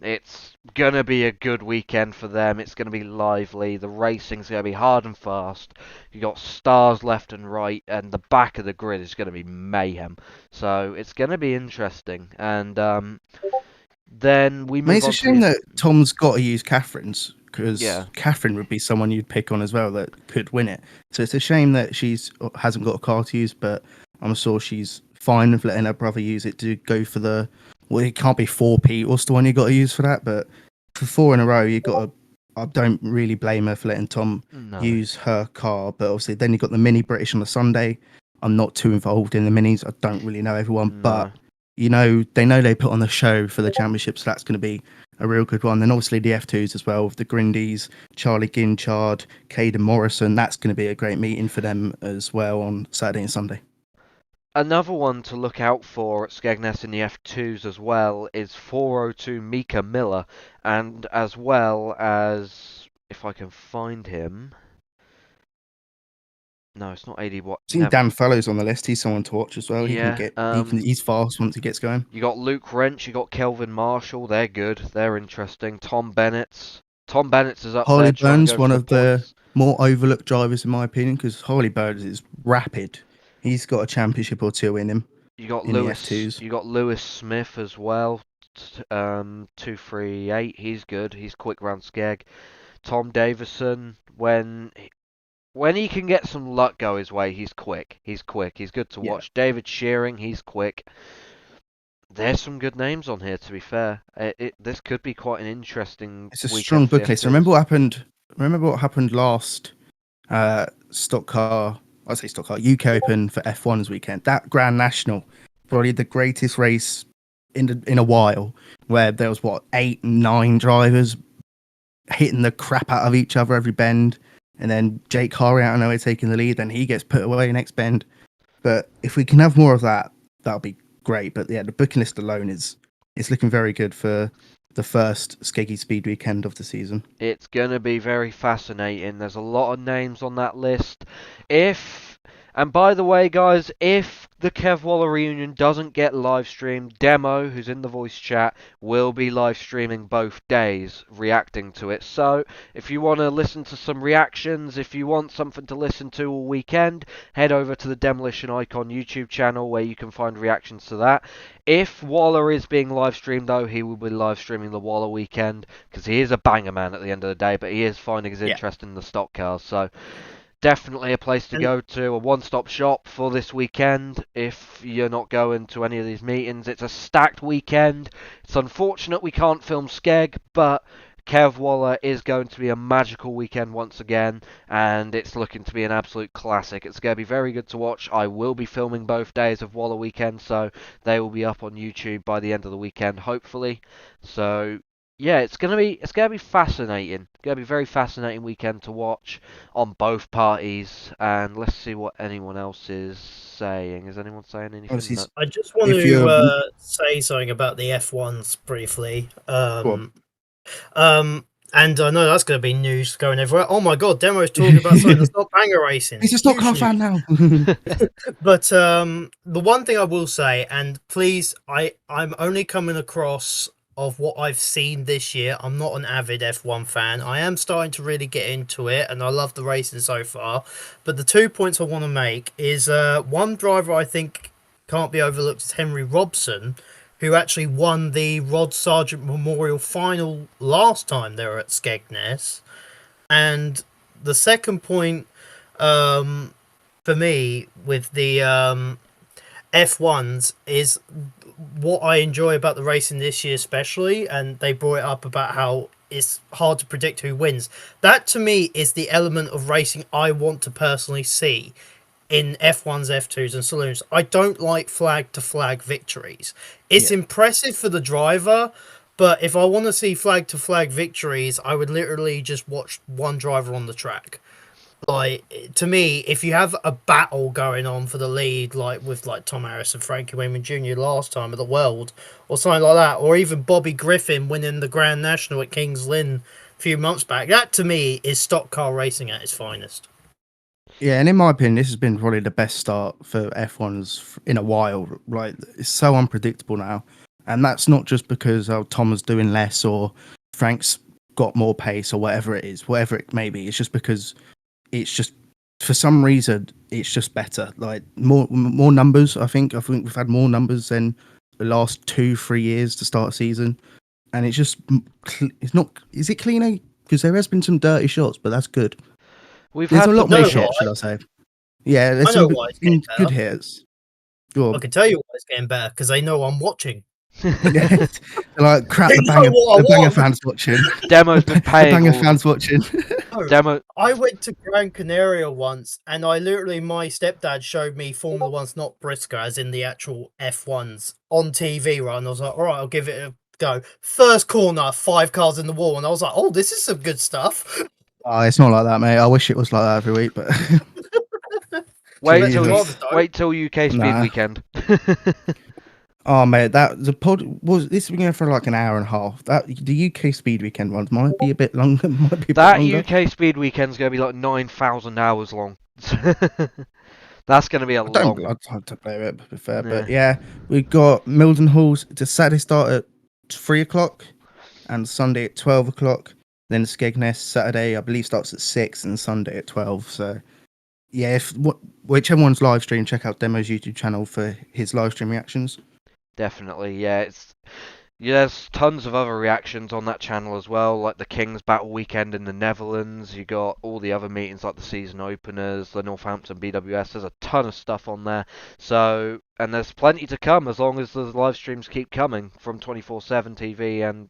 It's gonna be a good weekend for them. It's gonna be lively. The racing's gonna be hard and fast. You got stars left and right, and the back of the grid is gonna be mayhem. So it's gonna be interesting. And then we I mean, move it's a on to shame that Tom's got to use Catherine's, because Yeah. Catherine would be someone you'd pick on as well that could win it. So it's a shame that she's hasn't got a car to use, but I'm sure she's fine with letting her brother use it to go for the. Well, it can't be 4P. What's the one you got to use for that? But for 4 in a row, you got to. I don't really blame her for letting Tom No. use her car, but obviously then you got the mini British on the Sunday. I'm not too involved in the minis. I don't really know everyone, but they know they put on the show for the championship, so that's going to be a real good one. Then obviously the F2s as well, with the Grindies, Charlie Ginchard, Caden Morrison. That's going to be a great meeting for them as well on Saturday and Sunday. Another one to look out for at Skegness in the F2s as well is 402 Mika Miller, and as well as, if I can find him... No, it's not 80 Watt. Seen Dan Fellows on the list. He's someone to watch as well. Yeah, He's fast once he gets going. You got Luke Wrench, you got Kelvin Marshall. They're good. They're interesting. Tom Bennett's is up Harley there trying Burns, to go one for of the the points. more overlooked drivers in my opinion, because Harley Burns is rapid. He's got a championship or two in him. You got in the Lewis. F2s. You got Lewis Smith as well. 238. He's good. He's quick round skeg. Tom Davison, when he can get some luck go his way, he's quick. He's quick. He's good to watch. David Shearing, he's quick. There's some good names on here, to be fair. This could be quite an interesting. It's a weekend strong for book list. F2s. Remember what happened last Stock Car UK Open for F1's weekend. That Grand National, probably the greatest race in a while, where there was 8, 9 drivers hitting the crap out of each other every bend, and then Jake Harry out of nowhere taking the lead, then he gets put away next bend. But if we can have more of that, that'll be great. But yeah, the booking list alone is looking very good for the first Skeggy Speed weekend of the season. It's going to be very fascinating. There's a lot of names on that list. And by the way, guys, if the Kev Waller reunion doesn't get live streamed, Demo, who's in the voice chat, will be live streaming both days, reacting to it. So, if you want to listen to some reactions, if you want something to listen to all weekend, head over to the Demolition Icon YouTube channel where you can find reactions to that. If Waller is being live streamed, though, he will be live streaming the Waller weekend, because he is a banger man at the end of the day, but he is finding his interest in the stock cars. So, definitely a place to go to, a one-stop shop for this weekend if you're not going to any of these meetings. It's a stacked weekend. It's unfortunate we can't film Skeg, but Kev Waller is going to be a magical weekend once again, and it's looking to be an absolute classic. It's going to be very good to watch. I will be filming both days of Waller weekend, so they will be up on YouTube by the end of the weekend, hopefully. So yeah, it's gonna be fascinating. It's gonna be a very fascinating weekend to watch on both parties. And let's see what anyone else is saying. Is anyone saying anything? No. I just want to say something about the F1s briefly. And I know that's going to be news going everywhere. Oh my god, Demo's talking about something that's not banger racing. He's a stock car fan now. But the one thing I will say, and please, I'm only coming across of what I've seen this year. I'm not an avid F1 fan. I am starting to really get into it, and I love the racing so far. But the 2 points I want to make is one driver I think can't be overlooked is Henry Robson, who actually won the Rod Sargent Memorial Final last time they were at Skegness. And the second point for me with the F1s is what I enjoy about the racing this year especially, and they brought it up about how it's hard to predict who wins. That to me is the element of racing I want to personally see in F1s, F2s and saloons. I don't like flag to flag victories. It's impressive for the driver, But if I want to see flag to flag victories, I would literally just watch one driver on the track. Like, to me, if you have a battle going on for the lead, like with like Tom Harris and Frankie Wayman Jr. last time of the world, or something like that, or even Bobby Griffin winning the Grand National at Kings Lynn a few months back, that to me is stock car racing at its finest. Yeah, and in my opinion, this has been probably the best start for F1s in a while. Like, it's so unpredictable now, and that's not just because Tom is doing less or Frank's got more pace or whatever it is, whatever it may be. It's just because it's just for some reason it's just better. Like more numbers. I think we've had more numbers than the last 2-3 years to start a season, and it's just it's not. Is it cleaner? Because there has been some dirty shots, but that's good. We've There's had a lot No, more the shots, should I say? Yeah, I there's know some why it's getting good better. hits. Go I on. can tell you why it's getting better because they know I'm watching. Yeah, like crap. They know what I The banger want. fans watching. Demo's been The paying banger all fans watching. No, Demo. I went to Gran Canaria once, and my stepdad showed me Formula One's, not BriSCA, as in the actual F1s on TV, right? And I was like, all right, I'll give it a go. First corner, 5 cars in the wall, and I was like, oh, this is some good stuff. Oh, it's not like that, mate. I wish it was like that every week, but Wait Your till Jesus. father don't. wait till UK Speed Nah. Weekend. Oh, mate, that the pod was this has been going for like an hour and a half. That the UK Speed Weekend ones might be a bit longer. Might be a bit That longer. UK Speed Weekend's gonna be like 9,000 hours long. That's gonna be a I don't. long. I don't play it, to be fair, but Yeah. yeah, we've got Milton Halls. It's a Saturday start at 3 o'clock, and Sunday at 12 o'clock. Then Skegness Saturday, I believe, starts at 6, and Sunday at 12. So yeah, whichever one's live stream, check out Demo's YouTube channel for his live stream reactions. Definitely, yeah. There's tons of other reactions on that channel as well, like the Kings Battle Weekend in the Netherlands. You got all the other meetings like the season openers, the Northampton BWS. There's a ton of stuff on there. So, and there's plenty to come as long as the live streams keep coming from 24/7 TV and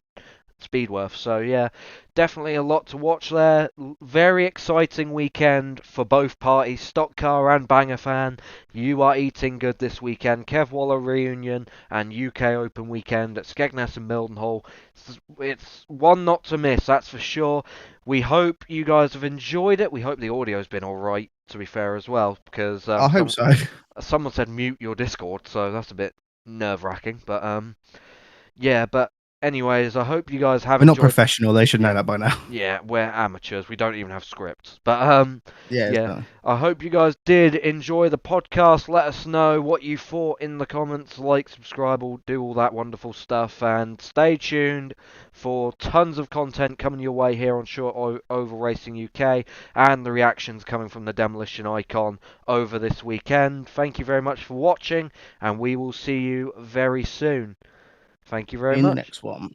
Speedworth. So yeah, definitely a lot to watch there. Very exciting weekend for both parties, stock car and banger fan. You are eating good this weekend. Kev Waller reunion and UK Open weekend at Skegness and Mildenhall. It's one not to miss, that's for sure. We hope you guys have enjoyed it. We hope the audio's been alright, to be fair as well, because I hope so. someone said mute your Discord, so that's a bit nerve-wracking. But yeah, but anyways, I hope you guys have We're not enjoyed. professional. They should know that by now. Yeah, we're amateurs. We don't even have scripts. But Yeah. yeah, I hope you guys did enjoy the podcast. Let us know what you thought in the comments. Like, subscribe, do all that wonderful stuff, and stay tuned for tons of content coming your way here on Short Oval Racing UK, and the reactions coming from the Demolition icon over this weekend. Thank you very much for watching, and we will see you very soon. Thank you very In much. the next one.